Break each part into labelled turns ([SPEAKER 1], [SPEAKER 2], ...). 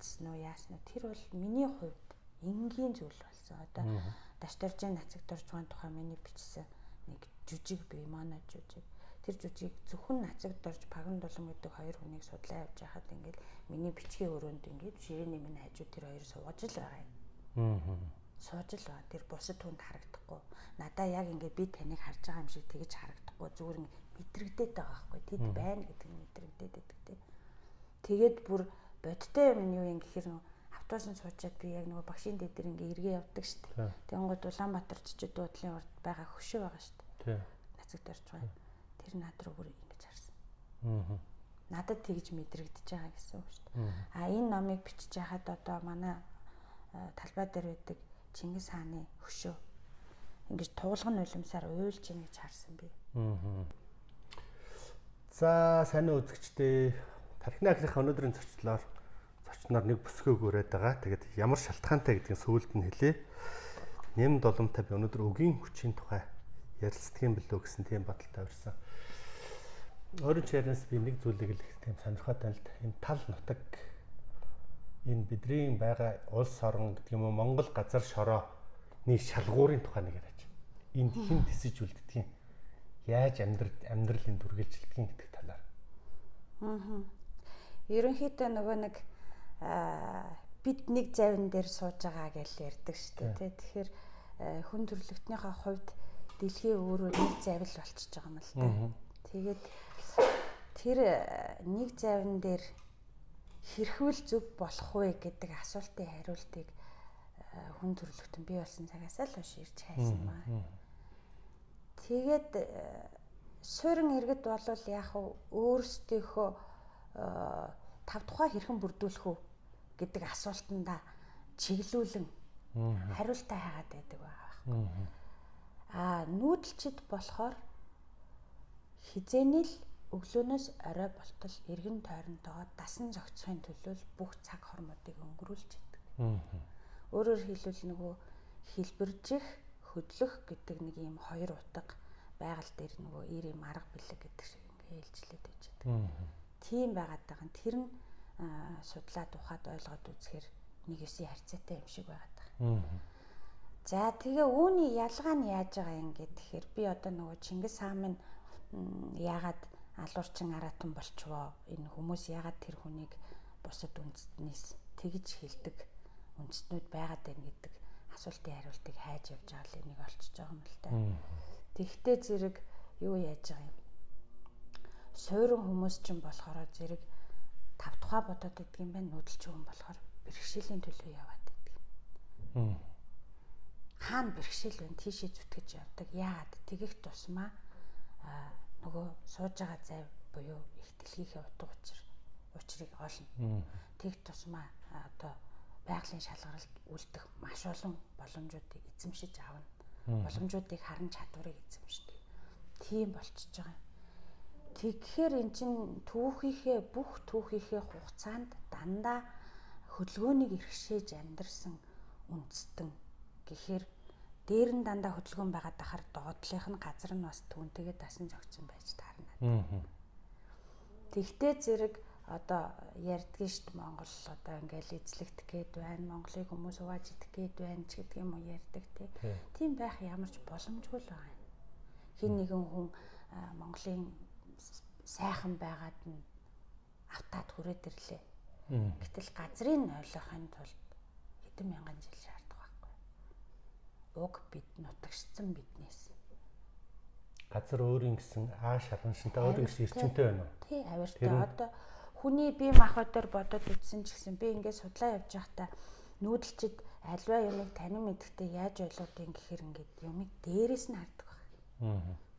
[SPEAKER 1] алдсан уу яасан уу тэр бол миний хувьд энгийн зүйл болсон. Одоо дашторжийн нацаг дорж байгаа тухай миний бичсэн нэг жүжиг бий манай жүжиг. Тэр жүжиг зөвхөн нацаг дорж Паган Дулан гэдэг хоёр хүнийг судлаа явж байхад ингээд миний бичгийн өрөөнд ингээд ширээний минь хажуу тэр хоёр сууж л байгаа юм. Сууж л байгаа. Тэр бусад хүнд харагдахгүй. Надаа яг ингээд би таныг харж байгаа юм шиг тэгж харагдахгүй. Зүгээр мэдрэгдээд байгаа байхгүй. Тэд байна гэдэг нь мэдрэгдээд байдаг тийм. Тэгээд бүр бодтой юм юу юм гэхээр автобусын суучаад би яг нөгөө багшийн дэд дээр ингээ эргээ явдаг шүү дээ. Тэгэнгүүт Улаанбаатар жижиг дуудлын урд байгаа хөшөө байгаа шүү дээ. Нацаг дорж байгаа. Тэр над руу бүр ингэж харсан. Надад тэгж мэдрэгдэж байгаа гэсэн үг шүү дээ. Энэ номыг бичиж яхад одоо манай талбай дээр байдаг Чингис хааны хөшөө ингэж туулган нулимсаар уйлж ийн гэж харсан би.
[SPEAKER 2] За сайн үзэгчдээ тархины ахлах өнөөдрийн зочноор нэг бүсгөө өгөөд байгаа. Тэгээд ямар шалтгаантай гэдгийг сүүлд нь хэлье. Нэм доломтой би өнөөдөр өгийн хүчийн тухай ярилцдаг юм билүү гэсэн тийм бодолтой ирсэн. Өөрөөр хэлбэл би нэг зүйлийг л тийм сонирхоод байна л да. Энэ тал нутаг энэ бидний байгаа улс орон гэдэг юм уу Монгол газар шорооны шалгуурын тухай нэг яриач. Энд хэн тисэж үлддэг юм? Яаж амьдралын дүргэлжилдэг юм гэдэг талаар.
[SPEAKER 1] Ерөнхийдөө нөгөө нэг бид нэг завин дээр сууж байгаа гэж ярьдаг шүү дээ. Тэгэхээр хүн төрөлхтнийхээ хувьд дэлхийн өөрөө нэг завил болчихж байгаа юм л да. Тэгээд тэр нэг завин дээр хэрхвэл зөв болох вэ гэдэг асуултын хариултыг хүн төрөлхтөн бий болсон цагаас л хойш ирж хайсан байна. Тэгээд суурин иргэд болвол яг өөрсдийнхөө тав тухай хэрхэн бүрдүүлэх үү гэдэг асуултанда чиглүүлэн хариултаа хайгаад байдаг байгаа. Нүүдэлчд болохоор хизээнэл өглөөнөөс орой болтол эргэн тойронтойгоо дасан зохицохын төлөө бүх цаг хормуудыг өнгөрүүлж идэг. Өөрөөр хэлбэл нөгөө хэлбэржих, хөдлөх гэдэг нэг ийм хоёр утга байгаль дээр нөгөө ирийн арга бэлэг гэдэг шиг ингээ ээлжлээд байж байгаа. Тийм байгаад байгаа нь тэр нь судлаад ухаад ойлгоод үзэхээр нэг өсийн харьцаатай юм шиг байгаад байгаа. За тэгээ үүний ялгаа нь яаж байгаа юм гэхээр би одоо нөгөө Чингис хаан минь яагаад алуурчин аратан болчвоо, энэ хүмүүс яагаад тэр хүнийг бусад үндэстнээс тэгж хэлдэг үндэстнүүд байгаад байна гэдэг асуултын хариултыг хайж явж байгаа л энийг олчж байгаа юм л та. Тэгтээ зэрэг юу яаж байгаа юм? Суурин хүмүүс ч юм болохоор зэрэг тав тухай бодоод идэх юм байна, нүүдэлч хүн болохоор бэрхшээлийн төлөө яваад идэх. Хаана бэрхшээл вэ? Тийшээ зүтгэж явдаг. Яагаад? Тэгэх тусмаа нөгөө сууж байгаа зав буюу их дэлхийхээ утга учрыг олно. Тэгэх тусмаа одоо байгалийн шалгаралд үлдэх маш олон боломжуудыг эзэмшиж авна. Боломжуудыг харан чадварыг эзэмшдэг. Тийм болчихж байгаа. Тэгэхээр эн чин бүх түүхийнхээ хугацаанд дандаа хөдөлгөөнийг иргшээж амьдарсан үндэстэн гэхээр дээр нь дандаа хөдөлгөөн байгаад ахаар доотлынх нь газар нь бас түүнтэйгээ дасан зохицсон байж таарна. Тэгтээ зэрэг одоо ярьдгийн шүү дээ Монгол одоо ингээл эзлэгдэх гээд байна, Монголыг хүмүүс угааж идэх гээд байна ч гэдэг юм уу ярьдаг тийм байх ямар ч боломжгүй л байгаа юм. Хин нэгэн хүн Монголын сайхан байгаад нь автаад хүрээд ирлээ. Гэтэл газрыг ойлгохын тулд хэдэн мянган жил шаарддаг байхгүй. Уг бид нутагшсан биднээс.
[SPEAKER 2] Газар өөрийн гэсэн шарганшинтай өөрийн гэсэн эрчимтэй байна уу?
[SPEAKER 1] Тий, авиртай. Одоо хүний бие махбодоор бодоод үзсэн ч гэсэн би ингээд судлаа явж байхдаа нүүдэлчд альва юмыг танин мэдэхдээ яаж ойлгодгийг гэхээр ингээд юмыг дээрээс нь хардаг баг.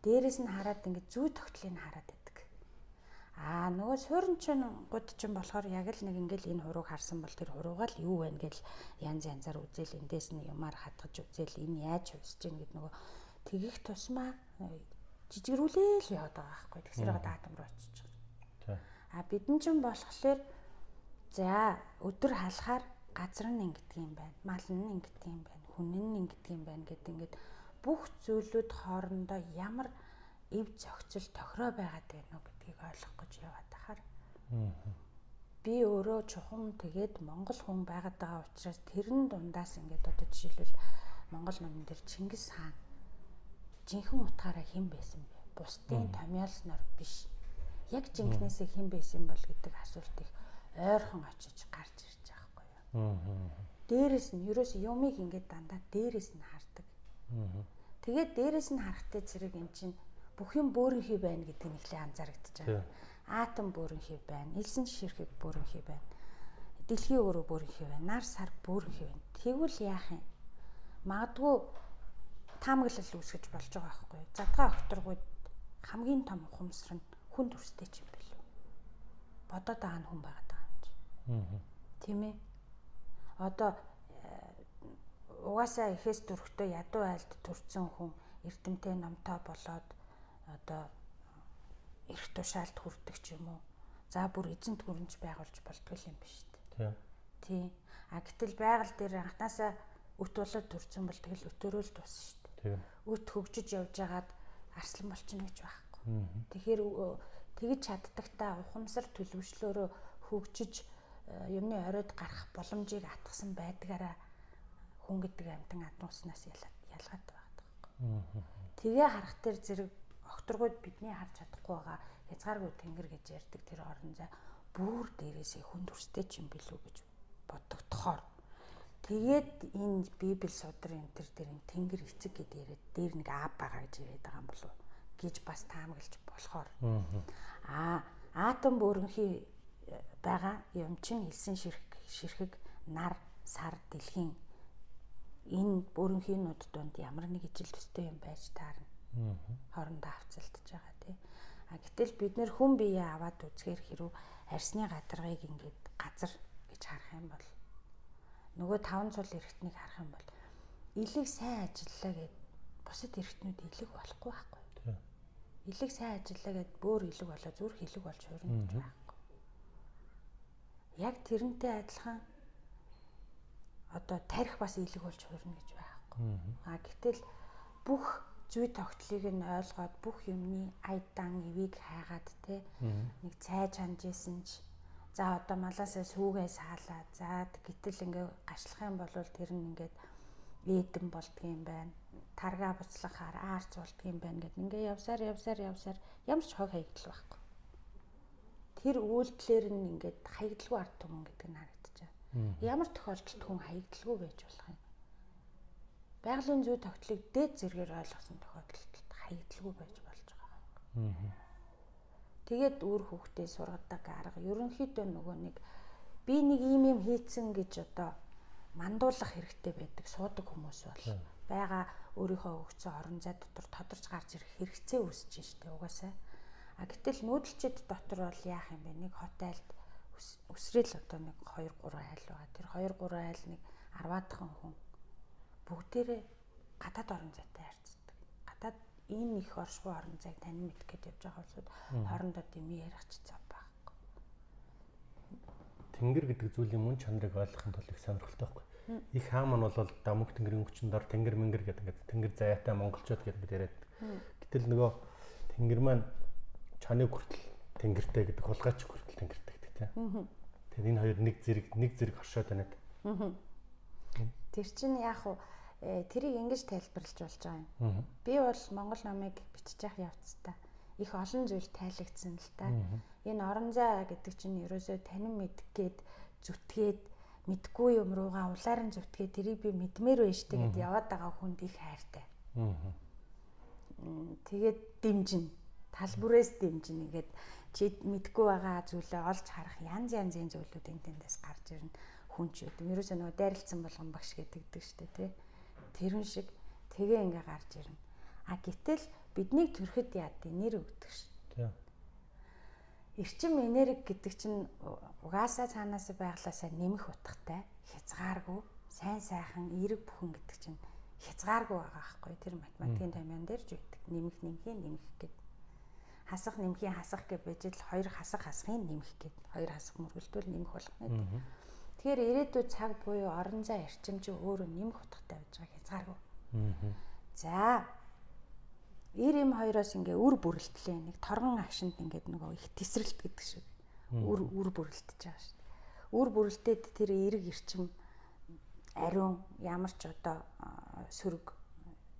[SPEAKER 1] Дээрээс нь хараад ингээд зүй тогтлыг хараад байдаг. Нөгөө сууринчгууд ч юм болохоор яг л нэг ингээд энэ хурууг харсан бол тэр хуруугаа л юу вэ гэж янз янзаар үзэл эндээс нь юмар хатгаж үзэл энэ яаж хувьсж ийн гэд нөгөө тэгэх тусмаа жижигрүүлээл яваад байгаа байхгүй. Тэгсээр даатам руу очиж байгаа. Бидэн ч болохоор за өдөр халахаар газар нь ингэдэг юм байна. Мал нь ингэдэг юм байна. Хүн нь ингэдэг юм байна гэдэг ингээд бүх зүйлүүд хоорондоо ямар эв зохицол тохироо байгаад байна уу гэдгийг ойлгох гэж яваад ахаар. би өөрөө чухам тэгээд Монгол хүн байгаад байгаа учраас тэрэн дундаас ингээд одоо жишээлбэл Монгол номон дээр Чингис хаан жинхэнэ утгаараа хэн байсан бэ? Бусдын томьёолсноор биш. Яг жинхнээсээ хэн байсан бол гэдэг асуулт их ойрхон очиж гарч ирж байгаа байхгүй юу? Дээрээс нь ерөөс юмыг ингээд дандаа дээрээс нь хардаг. Тэгээд дээрээс нь харахтай зэрэг эн чинь бүх юм бөөрөнхий байна гэдэг нь ихлэ анзаарэгдэж байгаа. Атом бөөрөнхий байна, элсэн ширхэг бөөрөнхий байна. Дэлхийн өөрөө бөөрөнхий байна, нар сар бөөрөнхий байна. Тэгвэл яах юм? Магадгүй таамаглал үүсгэж болж байгаа байхгүй юу? Задгаа окторгууд хамгийн том ухамсар нь хүн төрстэй ч юм билүү. Бодоод байгаа нь хүн байгаад байгаа юм чи. Тийм ээ. Одоо угаасаа эхээс төрөхдөө ядуу айлд төрсэн хүн эрдэмтэй номтой болоод одоо эрх тушаалд хүрдэг ч юм уу. За бүр эзэнт гүрэнж байгуулж болтгол юм биш үү? Тийм. А гэтэл байгаль дээр анханасаа өт болоод төрсэн бол тэгэл өтөрөө л дуусна шүү дээ. Өт хөгжиж явж байгаад арслан болчихно гэж байхгүй. Тэгэхээр тэгж чаддагтаа ухамсар төлөвшлөөрөө хөгжиж юмны оройд гарах боломжийг атгсан байдгаараа хүн гэдэг амьтан адууснаас ялгаад байгаа байхгүй. Тэгээ харах тэр зэрэг окторгууд бидний харж чадахгүй байгаа хязгааргүй тэнгэр гэж ярьдаг тэр орон зай бүр дээрээсээ хүн төрстэй ч юм билүү гэж бодогдохоор тэгээд энэ библи судар энэ төр дээр энэ тэнгэр эцэг гэдээ яриад дээр нэг аав байгаа гэж яриад байгаа юм болов гэж бас таамаглаж болохоор атом бөөрөнхий байгаа юм чин элсэн ширхэг нар сар дэлхийн энэ бөөрөнхийнүүд донд ямар нэг ижил төстэй юм байж таарна. Хоорондоо хавцалдаж байгаа тий. Гэтэл бид нэр хүн биеэ аваад үзэхэр хэрв арсны гадаргыг ингээд газар гэж харах юм бол нөгөө 5 цул эргэтнийг харах юм бол илэг сайн ажиллаа гэд бусад эргэтнүүд илэг болохгүй байхгүй. Илэг сайн ажиллаа гэд бөөр илэг болоо зүрх илэг болж хуурна гэж байхгүй. Яг тэрнтэй адилхан одоо тарих бас илэг болж хуурна гэж байхгүй. Гэтэл бүх зүй тогтлыг нь ойлгоод бүх юмны айдан ивийг хайгаад те нэг цайж ханж исэн ч за одоо малаасаа сүүгээ саалаа за гэтэл ингээ гашлах юм бол тэр нь ингээд лээдэн болдго юм байна. Таргаа буцлахаар аарч болдго юм байна гэд ингээ явсаар ямар ч хог хаягдал байхгүй. Тэр үйлдэлээр нь ингээд хаягдалгүй ард түмэн гэдэг нь харагдаж байна. Ямар тохиолдолд хүн хаягдалгүй байж болох юм? Байгалийн зүй тогтлыг дээд зэргээр ойлгосон тохиолдолд хаягдалгүй байж болж байгаа. Тэгээд үр хөвгтөө сургадаг арга ерөнхийдөө нөгөө нэг би нэг юм хийцэн гэж одоо мандуулах хэрэгтэй байдаг суудаг хүмүүс бол байгаа өөрийнхөө өгцөн орон зай дотор тодорч гарч ирэх хэрэгцээ үүсэж штэ угаасаа. Гэтэл нүүдэлчид дотор бол яах юм бэ? Нэг хотелд өсрэл одоо нэг 2 3 айл байгаа. Тэр 2 3 айл нэг 10-аадахан хүн бүгдээрээ гадаад орон зайтай харьцдаг. Гадаад ийм их оршихуй орон зайг тань мэдэх гээд явж байгаа хүмүүсд хоорондоо дэмий ярих ч цав байхгүй.
[SPEAKER 2] Тэнгэр гэдэг зүйлийн мөн чанарыг ойлгохын тулд их сонирхолтой байхгүй. Их хаан маань бол дамаг тэнгэрийн хүчин дор тэнгэр мэнгэр гэдэг ингээд тэнгэр зайтай монголчууд гэдэг яриад. Гэтэл нөгөө тэнгэр маань чаныг хүртэл тэнгэртэй гэдэг хулгайч хүртэл тэнгэртэй гэдэг тийм. Тэгэхээр энэ хоёр нэг зэрэг хоршоод байна.
[SPEAKER 1] Тэр чинь яг уу тэрийг ингэж тайлбарлаж болж байгаа юм. Би бол монгол номыг бичиж явах явцдаа их олон зүйл тайлагдсан л та. Энэ орон зай гэдэг чинь ерөөсөө танин мэдгээд зүтгээд мэдгүй юм руугаа улаар нь зүтгээд тэрийг би мэдмээр байж штэ гэд яваад байгаа хүнд их хайртай. Тэгээд дэмжин тал бүрээс дэмжин ингээд чи мэдгүй байгаа зүйлээ олж харах янзын зүйлүүд энтэндээс гарч ирнэ. Хүнчүүд ерөөсөө нөгөө дайралцсан болгон багш гэдэг штэ тий. Тэрэн шиг тэгээ ингээ гарч ирнэ. Гэтэл биднийг төрөхөд яад нэр өгдөг ш. Тий. Эрчим энерги гэдэг чинь угаасаа цаанаас байглаасаа нэмэх утгатай хязгааргүй сайн сайхан эерэг бүхэн гэдэг чинь хязгааргүй байгаа байхгүй. Тэр математикийн томьёон дээр ч үүдэг. Нэмэх гэд. Хасах нэмхийн хасах гэж байж л хоёр хасахын нэмэх гэд. Хоёр хасах мөргөлдөл нэмэх болох нь. Тэгэхээр ирээдүйд цаг буюу орон зай эрчим чи өөрөө нэмэх утгатай байж байгаа хязгааргүй. За 92-оос ингээ үр бүрэлтлээ нэг торгон агшинд ингээд нөгөө их тесрэлт гэдэг шиг үр бүрэлдэж байгаа шүү дээ. Үр бүрэлдээд тэр эрг эрчим ариун ямар ч одоо сөрөг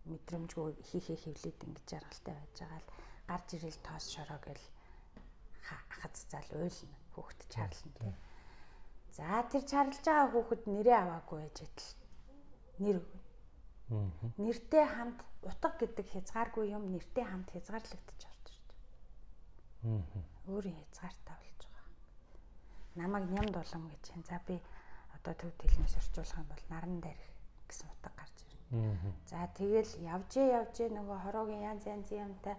[SPEAKER 1] мэдрэмжгүй хийхээ хөвлөд ингэж жаргалтай байж байгаа л гарч ирэл тоос шороо гэл хахац зал уйлна хүүхэд чарлна тийм. За тэр чарлж байгаа хүүхэд нэрээ аваагүй байж идэл нэр өгнө. Нэртэй хамт утга гэдэг хязгааргүй юм нэртэй хамт хязгаарлагдчих орж ирж байна. Өөрийн хязгаартай болж байгаа. Намайг нямд улам гэж байна. За би одоо төв тэлнээс орчуулах юм бол наран дээрх гэсэн утга гарч ирнэ. За тэгэл явжээ нөгөө хороогийн янз янзын юмтай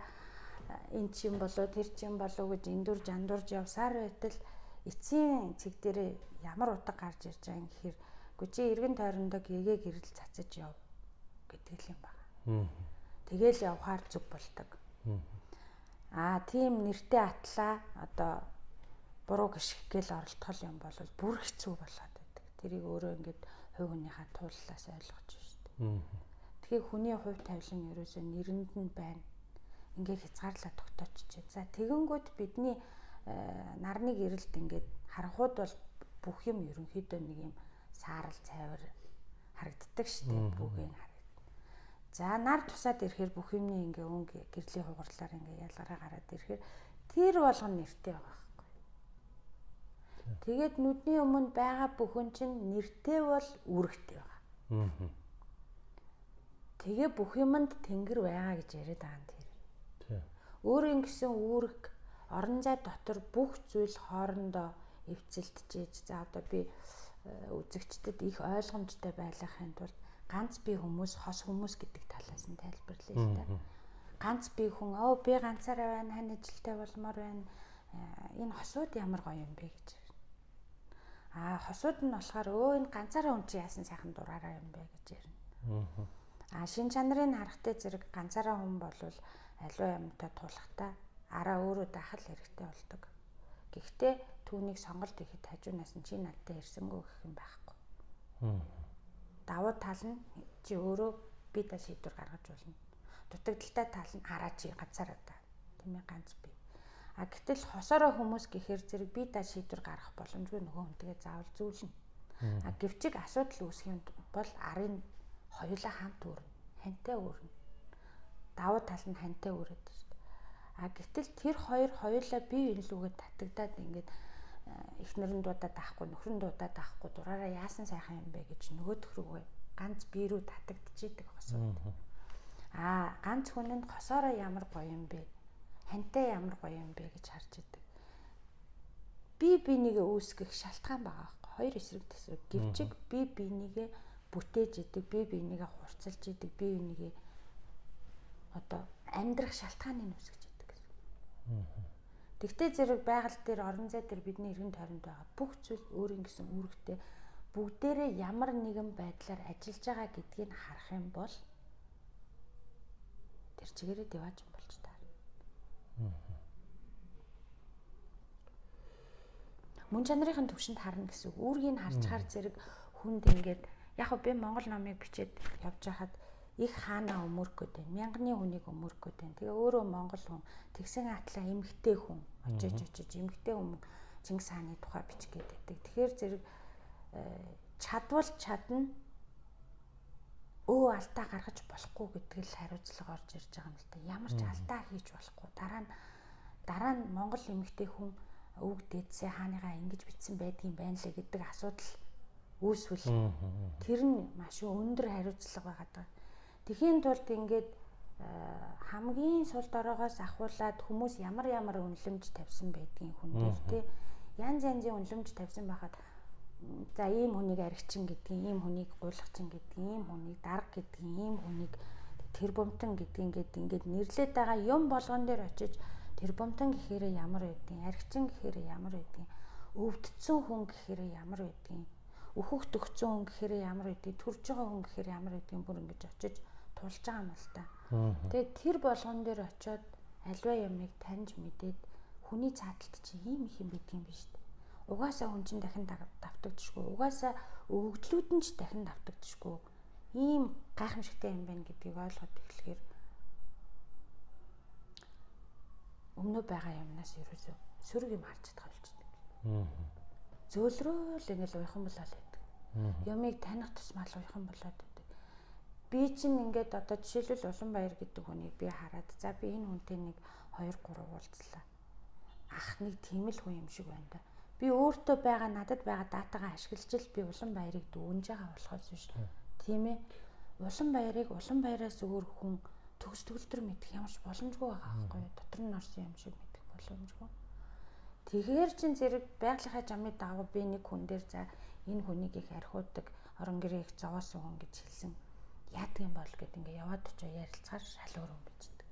[SPEAKER 1] эн чинь болоо тэр чинь болоо гэж эндүр жандурж явсаар байтал эцсийн цэг дээр ямар утга гарч ирж байгаа юм гэхээр үгүй чи эргэн тойрондоо гэгээ гэрэл цацаж яв гэдэг юм байна. Тэгэл явхаар зүг болдог. Тийм нэртэй атлаа одоо буруу гიშг гэл оролдох юм бол бүр хэцүү болоод байдаг. Тэрийг өөрөө ингээд хувь хүнийхээ тууллаас ойлгож байна шүү дээ. Тэгэхээр хүний хувь тавилан ерөөсөө нэрэнд нь байна. Ингээд хязгаарлаа тогтооччихээ. За тэгэнгүүт бидний нарны гэрэлд ингээд харанхууд бол бүх юм ерөнхийдөө нэг юм саарал цайвар харагддаг шүү дээ. Бүхэн харагдана. За нар тусаад ирэхээр бүх юмний ингээ өнгө гэрлийн хугарлаар ингээ ялгараа гараад ирэхээр тэр болгоно нэртэй байгаа байхгүй. Тэгээд нүдний өмнө байгаа бүхэн чинь нэртэй бол үүрэгтэй байгаа. Тэгээ бүх юмд тэнгэр байгаа гэж яриад байгаа юм тэр. Өөрийн гэсэн үүрэг орон зай дотор бүх зүйл хоорондоо эвцэлдэж. За одоо би үзэгчдэд их ойлгомжтой байлгахын тулд ганц бие хүмүүс хос хүмүүс гэдэг талаас нь тайлбарлая л да. Ганц бие хүн би ганцаараа байна, хань ажилтай болмоор байна. Энэ хосууд ямар гоё юм бэ гэж. Хосууд нь болохоор энэ ганцаараа хүн чи яасан сайхан дураараа юм бэ гэж ярина. Шин чанарын харахтай зэрэг ганцаараа хүн болвол аливаа юмтай тулахтаа араа өөрөө дахал хэрэгтэй болдог. Гэхдээ түүнийг сонголт хийхэд хажуунаас нь чи надтай ирсэнгөө гэх юм байхгүй. Давуу тал нь чи өөрөө бие даа шийдвэр гаргаж болно. Дутагдaltaй тал нь араа чи ганцаараа та. Тийм ээ ганц бие. Гэтэл хосороо хүмүүс гэхээр зэрэг бие даа шийдвэр гаргах боломжгүй нөгөө хүнтэйгээ заавал зүүлнэ. Гэвчиг асуудал үүсэх юм бол арын хоёулаа хамт үүрнэ. Хантай үүрнэ. Давуу тал нь хантай үүрээд шүү дээ. Гэтэл тэр хоёр хоёулаа бие биелүүгээ татагдаад ингээд эхнэр нь дуудаад авахгүй, нөхөр нь дуудаад авахгүй дураараа яасан сайхан юм бэ гэж нөгөөх рүүгээ ганц бие рүү татагдчихийдэг хосууд. Ганц хүнд хосоороо ямар гоё юм бэ? Хантай ямар гоё юм бэ гэж харж идэг. Бие бинийгээ үүсгэх шалтгаан байгаа байхгүй. Хоёр эсрэг төсрэг. Гэвчиг бие бинийгээ бүтээж идэг, бие бинийгээ хурцлж идэг, бие бинийгээ одоо амьдрах шалтгааныг үүсгэж идэг гэсэн. Тэгтээ зэрэг байгаль дээр орон зай дээр бидний эргэн тойронд байгаа бүх зүйл өөрийн гэсэн үүрэгтэй бүгдээрээ ямар нэгэн байдлаар ажиллаж байгаа гэдгийг харах юм бол тэр чигээрээ диваажин болж таарна. Мөн чанарын төвшөнд харна гэсэн үг. Үүргийг харчаар зэрэг хүнд ингээд яг би Монгол номыг бичээд явж байхад их хаана өмөргөд байна. Мянганы хүнийг өмөргөд байна. Тэгээ өөрөө монгол хүн тэгсэн атлаа эмгтэй хүн очиж эмгтэй хүн Чингис хааны тухай бичгээд байдаг. Тэгэхээр зэрэг чадвал чадна алдаа гаргаж болохгүй гэдэг л хариуцлага орж ирж байгаа юм л да. Ямар ч алдаа хийж болохгүй. Дараа нь монгол эмгтэй хүн өвөг дээдсээ хааныгаа ингэж бичсэн байдгийн байна лээ гэдэг асуудал үүсвэл тэр нь маш өндөр хариуцлага байгаа. Тэхийн тулд ингээд хамгийн сул дороогоос ахуулаад хүмүүс ямар үнэлэмж тавьсан байдгийг хүн дээр тий янз янзын үнэлэмж тавьсан байхад за ийм хүнийг аригчин гэдгийг, ийм хүнийг гуйлгачин гэдгийг, ийм хүнийг дарга гэдгийг, ийм хүнийг тэр бомтон гэдгийг ингээд нэрлээд байгаа юм болгон дээр очиж тэр бомтон гэхээрээ ямар байдгийг, аригчин гэхээрээ ямар байдгийг, өвдсөн хүн гэхээрээ ямар байдгийг, өөхөх төгцсөн хүн гэхээрээ ямар байдгийг, төрж байгаа хүн гэхээрээ ямар байдгийг бүр ингэж очиж тулж байгаа юм л та. Тэгээд тэр болгон дээр очиод альва юмыг таньж мэдээд хүний цааталт чи ийм их юм байдгийн биш үү? Угаасаа хүн чинь дахин давтагдчихгүй. Угаасаа өгөгдлүүд нь ч дахин давтагдчихгүй. Ийм гайхамшигтай юм байна гэдгийг ойлгоод эхлэхээр өмнө байгаа юмнаас ерөөсөө сөрөг юм харж чадах болчихдог. Зөөлрөөл ингээл уйхан болоод байдаг. Ямыг таних тусмал уйхан болоод байдаг. Би чинь ингээд одоо жишээлбэл Улаанбаяр гэдэг хүнийг би хараад за би энэ хүнтэй нэг 2 3 уулзлаа. Ах нэг тийм л хүн юм шиг байна да. Би өөртөө байгаа надад байгаа датагаа ашиглаж л би Улаанбаярыг дүүнж байгаа болохоос биш. Тийм ээ. Улаанбаярыг Улаанбаяраас өөр хүн төгс төгөлдөр мэдэх ямарч боломжгүй байгаа байхгүй юу? Дотор нь орсон юм шиг мэдэх боломжгүй. Тэгэхээр чин зэрэг байгалийнхаа жамыг дагав би нэг хүн дээр за энэ хүнийг их архиудаг орон гэрээ их зовоосон хүн гэж хэлсэн. Яадаг юм бол гэд ингээ яваад очоо ярилцахаар шал өөр юм бичдэг.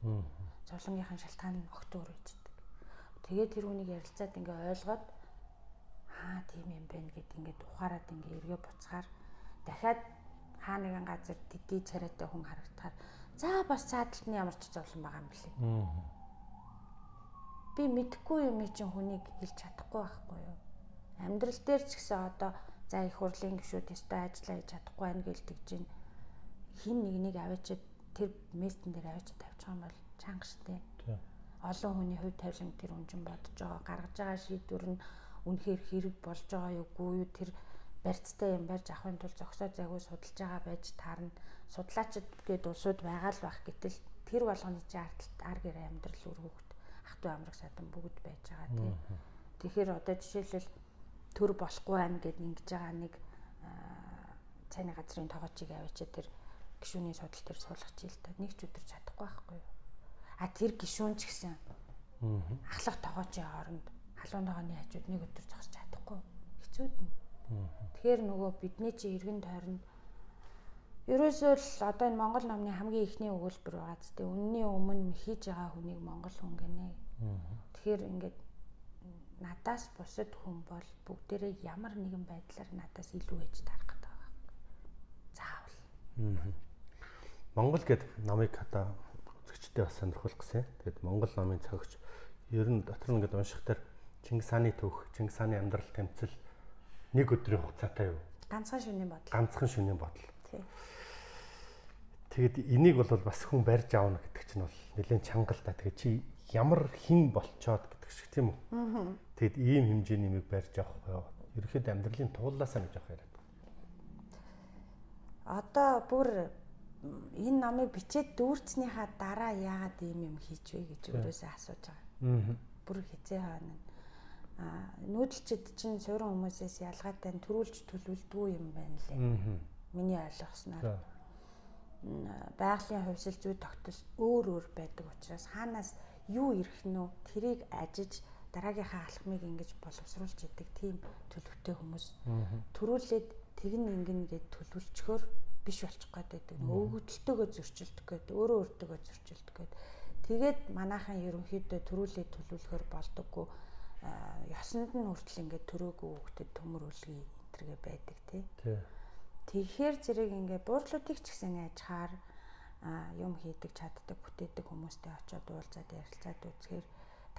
[SPEAKER 1] Зовлонгийнхан шалтгаан нь огт өөр бичдэг. Тэгээд тэр хүнийг ярилцаад ингээ ойлгоод тийм юм байна гэд ингээ ухаарад ингээ эргээ буцахаар дахиад хаа нэгэн газар дэдий царайтай хүн харагдахаар за бас цаадалт нь ямар ч зовлон байгаа юм бэлээ. Би мэдэхгүй юм чинь хүнийг хэлж чадахгүй байхгүй юу? Амьдрал дээр ч гэсэн одоо за их хурлын гишүүд өстой ажиллаа хийж чадахгүй байна гэлдэг чинь хин нэгнийг аваачаад тэр мессен дээр аваачаад тавьчих юм бол чанга штэ. Олон хүний хувь тавилан тэр үнжин бодож байгаа гаргаж байгаа шийдвэр нь үнэхээр хэрэг болж байгаа юугүй юу тэр барьцтай юм барьж авахын тулд зогсоо зайгүй судалж байгаа байж таарна. Судлаачид гээд улсууд байгаа л байх гэтэл тэр болгоны чинь ар гэр амьдрал өргөхд ах トゥ амрах садан бүгд байж байгаа тийм. Тэгэхээр одоо жишээлбэл төр болохгүй байна гэд ингэж байгаа нэг цайны газрын тоогоочийг аваачаад тэр гишүүний судал дээр суулгах чийл та нэг ч өдөр чадахгүй байхгүй юу. Тэр гишүүн ч гэсэн ахлах тоогоочийн хооронд халуун тоогооны хажууд нэг өдөр зогсож чадахгүй. Хэцүүд нь. Тэгэхээр нөгөө бидний чи эргэн тойронд ерөөсөө л одоо энэ Монгол номны хамгийн ихний өгүүлбэр байгаа ч тийм үнний өмнө хийж байгаа хүнийг Монгол хүн гинэ. Тэгэхээр ингээд надаас бусад хүн бол бүгдээрээ ямар нэгэн байдлаар надаас илүү ээж тарах гэдэг байгаа. Заавал.
[SPEAKER 2] Монгол гэдэг номыг одоо үзэгчтэй бас сонирхуулах гэсэн. Тэгээд Монгол номын цогч ер нь дотор нь ингээд уншихтаар Чингис хааны түүх, Чингис хааны амьдрал тэмцэл нэг өдрийн хугацаатай юу?
[SPEAKER 1] Ганцхан шөнийн бодол.
[SPEAKER 2] Ганцхан шөнийн бодол.
[SPEAKER 1] Тийм.
[SPEAKER 2] Тэгээд энийг бол бас хүн барьж аавна гэдэг чинь бол нэлээд чанга л та. Тэгээд чи ямар хин болцоод гэдэг шиг тийм үү? Тэгэд ийм хэмжээний нэмийг барьж авах байв. Ерөнхийдөө амьдралын туулаасаа гэж авах яриад.
[SPEAKER 1] Одоо бүр энэ номыг бичээд дүүрцнийхаа дараа яагаад ийм юм хийж вэ гэж өөрөөсөө асууж байгаа. Бүр хизээ хойно. Нүүдэлчид чинь суурин хүмүүсээс ялгаатай төрүүлж төлөвлөдгүй юм байна лээ. Миний ойлгосноор байгалийн хувьсэл зүй тогтол өөр байдаг учраас хаанаас юу ирэх нь вэ? Тэрийг ажиж дараагийнхаа алхмыг ингэж боловсруулж идэг тийм төлөвтэй хүмүүс. Төрүүлээд тэгн ингэн гэж төлөвлөчгөр биш болчих гээд байдаг. Өвгөлтөөгөө зөрчилдөх гээд өөрөө өөртөөгөө зөрчилдөх гээд тэгээд манайхан ерөнхийдөө төрүүлээд төлөвлөхөр болдоггүй. Ясанд нь хүртэл ингээд төрөөгүй хөвгөдөд төмөр үлгий энтергээ байдаг тий. Тэгэхээр зэрэг ингээд буурлуудыг ч гэсэн ажихаар юм хийдэг, чаддаг, бүтээдэг хүмүүстэй очиод уулзаад ярилцаад үзэхээр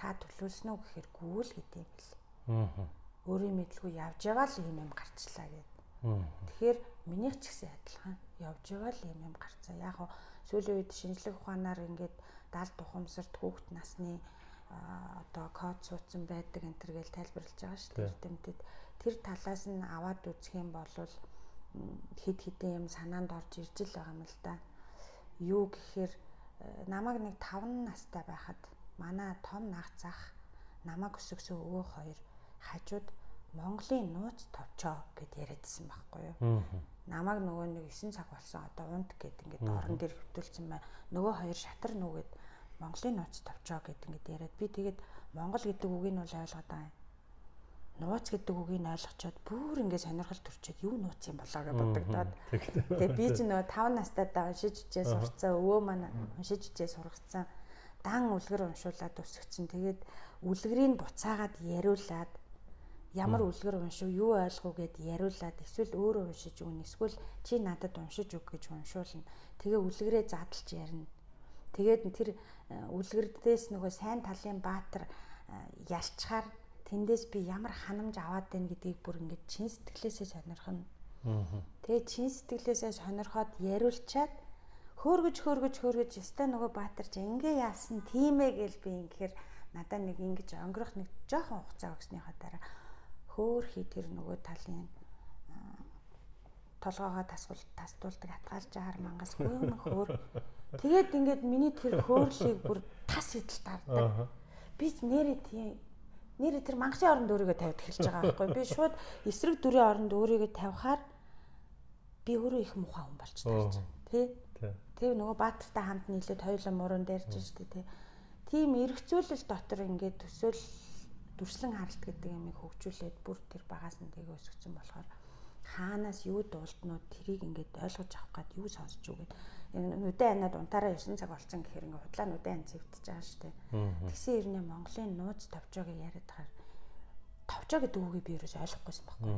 [SPEAKER 1] та төлөвлөсөн үү гэхээр гүйл гэдэг юм бэл. Өөрийн мэдлгүй явж байгаа л юм гарчлаа гэдэг. Тэгэхээр минийх ч гэсэн адилхан явж байгаа л юм гарцаа. Яг хоо сүүлийн үед шинжлэх ухаанаар ингээд даалт тухамсарт хүүхэд насны одоо код суудсан байдаг энэ төр гэж тайлбарлаж байгаа шүү дээ эрдэмтэд. Тэр талаас нь аваад үзэх юм бол хэд хэдэн юм санаанд орж ирж л байгаа юм л да. Юу гэхээр намайг нэг 5 настай байхад манай том нах зах намайг өсгсөн өвөө хоёр хажууд Монголын нууц товчоо гэд яриадсан байхгүй юу. Намайг нөгөө нэг 9 цаг болсон одоо унт гэд ингээд орон дээр хөвтүүлсэн байна. Нөгөө хоёр шатар нүгэд Монголын нууц товчоо гэд ингээд яриад би тэгээд Монгол гэдэг үгийг нь бол ойлгоод байгаа юм. Нууц гэдэг үгийг нь ойлгочоод бүр ингээд сонирхол төрчөөд юу нууц юм болоо гэж бодогдоод. Тэгээд би ч нөгөө 5 настайдаа уншиж үжээ сурцсан өвөө маань уншиж үжээ сургацсан. Дан үлгэр уншуулад өсгцэн. Тэгээд үлгэрийг буцаагаад яриулаад ямар үлгэр уншив, юу ойлгов гэд яриулаад эсвэл өөрөө уншиж өгнө. Эсвэл чи надад уншиж өг гэж уншуулна. Тэгээ үлгэрээ задлж ярина. Тэгээд тэр үлгэрдээс нөгөө сайн талын баатар ялчхаар тэндээс би ямар ханамж аваад байна гэдгийг бүр ингээд чин сэтгэлээсээ сонирхно. Тэгээд чин сэтгэлээсээ сонирхоод яриулчаад хөөргөж өстой нөгөө баатар чи ингээ яасан тийм ээ гэл би ингэхээр надад нэг ингэж өнгөрөх нэг жоохон хугацаа өгснийхаа дараа хөөхий тэр нөгөө талын толгоогоо тасдуулдаг атгаалжаар мангас гүн хөөр. Тэгээд ингээд миний тэр хөөрлийг бүр тас идэл дардаг. Би нэрээ тэр мангасны оронд өөрийгөө тавьд эхэлж байгаа байхгүй. Би шууд эсрэг дүрийн оронд өөрийгөө тавихаар би өөрөө их муухай хүн болчихсон. Тэ? Тэр нөгөө Баатартай хамт нийлээд хоёулаа муруунд ярьж штэ тэ. Тийм эргцүүлэл дотор ингээд төсөөл дүрслэн харалт гэдэг юмыг хөгжүүлээд бүр тэр багаас нь тэгээ өсгсөн болохоор хаанаас юу дуулднууд тэрийг ингээд ойлгож авах гад юу сонсч юу гэд энэ нүдэн анаад унтаараа 9 цаг болсон гэхээр ингээд худлаа нүдэн ан зэвдэж байгаа штэ. Тэгсэн ирнэ Монголын нууц товчоог яриад тахаар товчоо гэдэг үгийг би ерөөс ойлгохгүйсэн байхгүй.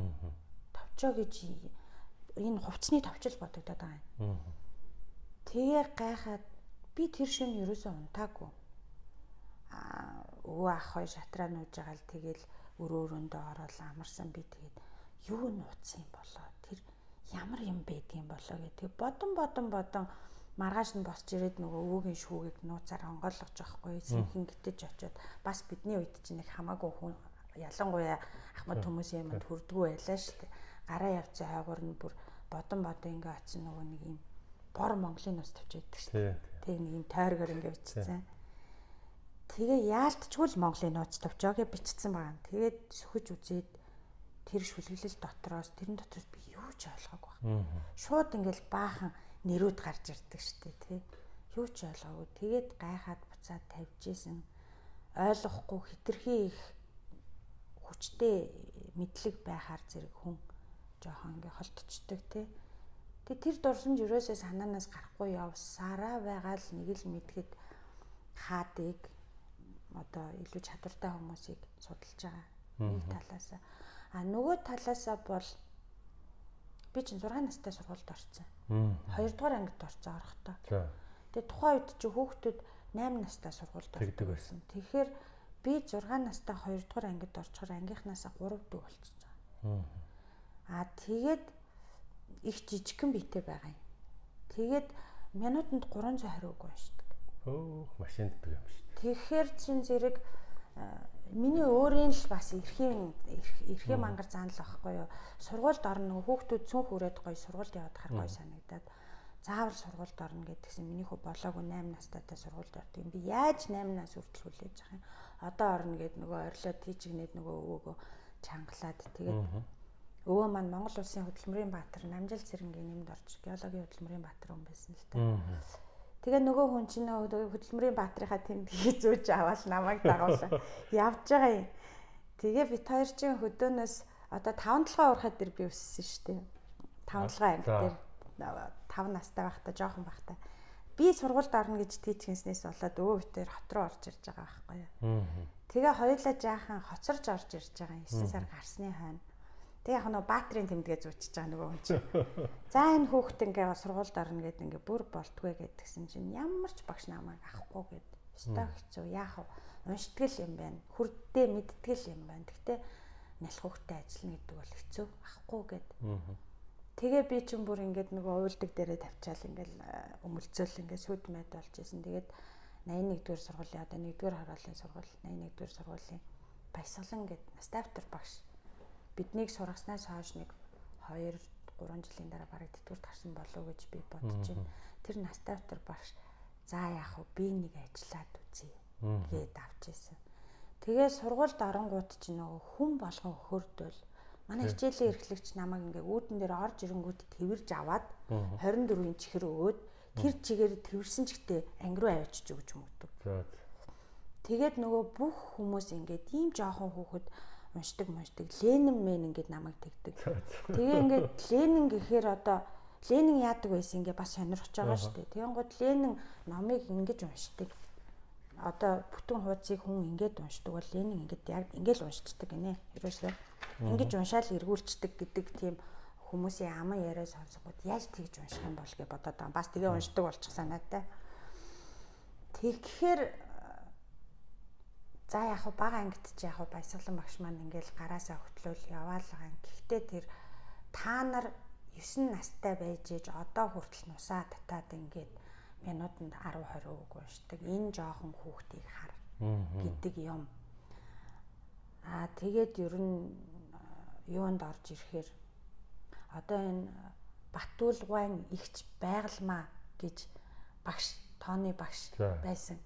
[SPEAKER 1] Товчоо гэж энэ хувцсны товчл бодогдоод байгаа юм. Тэгээ гайхаад би тэр шөнө ерөөсөө унтаагүй. Өвөө ах хоёр шатраа нууж байгаа л тэгэл өрөөрөндөө ороод амарсан би тэгээд юу нууцсан юм болоо тэр ямар юм байдгийн болоо гэдэг бодон маргааш нь босч ирээд нөгөө өвөөгийн шүүгийг нууцаар онгойлгож байхгүй синхэн гитэж очиод бас бидний үед чинь нэг хамаагүй хүн ялангуяа ахмад хүмүүсийн юмд хүрдгүү байлаа шүү дээ гараа явцсан хойгоор нь бүр бодон ингээ очсон нөгөө нэг юм бор Монголын нус тавьж байдаг шүү дээ тэг нэг юм тойргоор ингээ бичсэн тэгээ яалтчгүй л Монголын нууц товчоог бичсэн байгаа. Тэгээд сөхөж үзээд тэр шүлгэлэл дотроос тэрэн дотроос би юу ч ойлгоогүй байна. Шууд ингээл баахан нэрүүд гарч ирдэг штэ тий. Юу ч ойлгоогүй. Тэгээд гайхаад буцаад тавьж исэн. Ойлгохгүй хитрхи их хүчтэй мэдлэг байхаар зэрэг хүн жоохон ингээ холтчдаг тий. Тэгээд тэр дурсамж ерөөсөө санаанаас гарахгүй явсараа байгаа л нэг л мэдхэд хаадыг одоо илүү чадвартай хүмүүсийг судалж байгаа нэг талаас. Нөгөө талаасаа бол би чинь 6 настай сургуульд орсон. 2 дугаар ангид орсон орохдоо. Тэгээ тухайн үед чи хүүхдүүд 8 настай сургуульд ордог байсан. Тэгэхээр би 6 настай 2 дугаар ангид орчхоор ангийнхнаасаа 3 дүү болчихсон. Тэгээд их жижигхэн биетэй байгаа юм. Тэгээд минутанд 320 үг уншдаг.
[SPEAKER 2] Машинд ддэг юм шүү.
[SPEAKER 1] Тэгэхээр чин зэрэг миний өөрийн л бас эрхийн мангар заан л байхгүй юу. Сургуульд орно хүүхдүүд цүнх хүрээд гоё сургуульд яваад хар гоё санагдаад заавал сургуульд орно гэдгсэн миний хөө болоогүй 8 настайтай сургуульд ордог юм. Би яаж 8 нас хүртэл хүлээж байгаа юм. Одоо орно гэд нөгөө орилоод тийчгнээд нөгөө өвөөгөө чангалаад тэгээд өвөө маань Монгол улсын хөдөлмөрийн баатар Намжил цэрэнгийн нэмд орж геологийн хөдөлмөрийн баатар хүн байсан л та. Тэгээ нөгөө хүн чинь хөдөлмөрийн баатрынхаа тэмдгийг зөөж аваад намайг дагуулсан. Явж байгаа юм. Тэгээ бит хоёр чинь хөдөөнөөс одоо 5 толгой уурахад дэр би өссөн шүү дээ. 5 толгой анги дээр 5 настай байхдаа жоохон байхдаа би сургуульд орно гэж тийчгэнснээс болоод өвөө битээр хот руу орж ирж байгаа байхгүй юу. Тэгээ хоёулаа жаахан хоцорж орж ирж байгаа 9 сар гарсны хойно. Тэгээ яг нөгөө баатрийн тэмдгээ зүүчиж байгаа нөгөө хүн чинь. За энэ хүүхэд ингээ сургуульд орно гэд ингээ бүр болтгүй гэдгсэн чинь ямар ч багш намайг авахгүй гэд. Өстой хэцүү яах вэ? Уншдаг юм байна. Хүрдээ мэддэг юм байна. Гэхдээ нялх хүүхдэд ажиллана гэдэг бол хэцүү авахгүй гэд. Тэгээ би чинь бүр ингээд нөгөө уйлдаг дээрээ тавьчаал ингээл өмөлцөөл ингээ сүд мэд болж исэн. Тэгээд 81-р сургуулийн одоо 1-р хорооллын сургууль 81-р сургуулийн баясгалан гэд настафтер багш биднийг сургаснаас хойш нэг 2-3 жилийн дараа бараг тэтгэврт гарсан болов уу гэж би бодож байна. Тэр настафтер багш за яах вэ би нэг ажиллаад үзье гээд авч ирсэн. Тэгээ сургуульд оронгууд ч нөгөө хүн болгон өхөрдөл манай хичээлийн эрхлэгч намайг ингээ үүдэн дээр орж ирэнгүүт тэрвэрж аваад 24-ийн чихэр өгөөд тэр чигээр тэрвэрсэн чихтэй анги руу авчиж өгч өгдөг. Тэгээд нөгөө бүх хүмүүс ингээд ийм жоохон хүүхэд уншдаг Ленин мэн ингээд намайг тэгдэг. Тэгээ ингээд Ленин гэхээр одоо Ленин яадаг байсан ингээ бас сонирхож байгаа шүү дээ. Тэгэнгუთ Ленин номыг ингэж уншдаг. Одоо бүтэн хуудсыг хүн ингээд уншдаг бол Ленин ингээд яг ингээл уншдаг гинэ. Ерөөсөө ингэж уншаал эргүүлцдэг гэдэг тийм хүмүүсийн аман яриа сонсгоод яаж тэгж унших юм бол гэж бодоод байгаа. Бас тэгээ уншдаг болчих санаатай. Тэгэхээр за яг хаа бага ангид чи яг баясгалан багш маань ингээл гараасаа хөтлөөл яваал байгаа юм. Гэхдээ тэр та нар 9 настай байж ээж одоо хүртэл нусаа татаад ингээд минутанд 10-20 үг уншдаг. Энэ жоохон хүүхдийг хар гэдэг юм. Тэгээд ер нь юунд орж ирэхээр одоо энэ Батулгайн ихч байгалмаа гэж багш тооны багш байсан.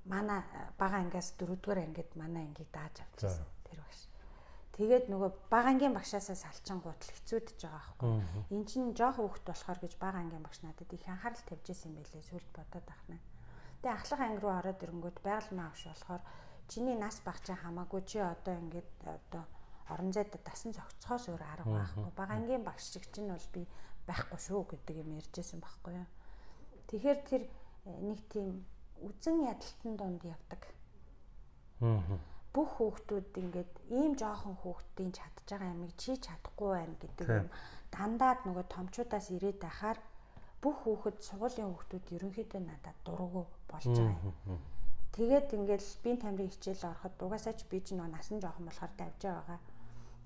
[SPEAKER 1] Манай бага ангиас 4-р ангид манай ангийг дааж авчихсан тэр багш. Тэгээд нөгөө бага ангийн багшаасаа салчингууд л хэцүүдэж байгаа байхгүй. Энд чинь жоох хүүхэд болохоор гэж бага ангийн багш надад их анхаарал тавьж исэн юм байлээ сүлд бодоод ахна. Тэгээ ахлах анги руу ороод ирэнгүүт байгалмаа авш болохоор чиний нас багчаа хамаагүй чи одоо ингээд одоо орон зайд дасан зохицохоос өөр арга байхгүй. Бага ангийн багш шиг чинь бол би байхгүй шүү гэдэг юм ярьжсэн байхгүй юу. Тэгэхээр тэр нэг тийм үзэн ядалтан донд явдаг. Бүх хүүхдүүд ингээд ийм жоохон хүүхдийн чадж байгаа юмыг чи чадахгүй байна гэдэг юм. Дандаад нөгөө томчуудаас ирээд байхаар бүх хүүхэд сургуулийн хүүхдүүд ерөнхийдөө надад дургу болж байгаа юм. Тэгээд ингээд биеийн тамирын хичээл ороход угаасаа ч би ч нөгөө насан жоохон болохоор давж байгаа.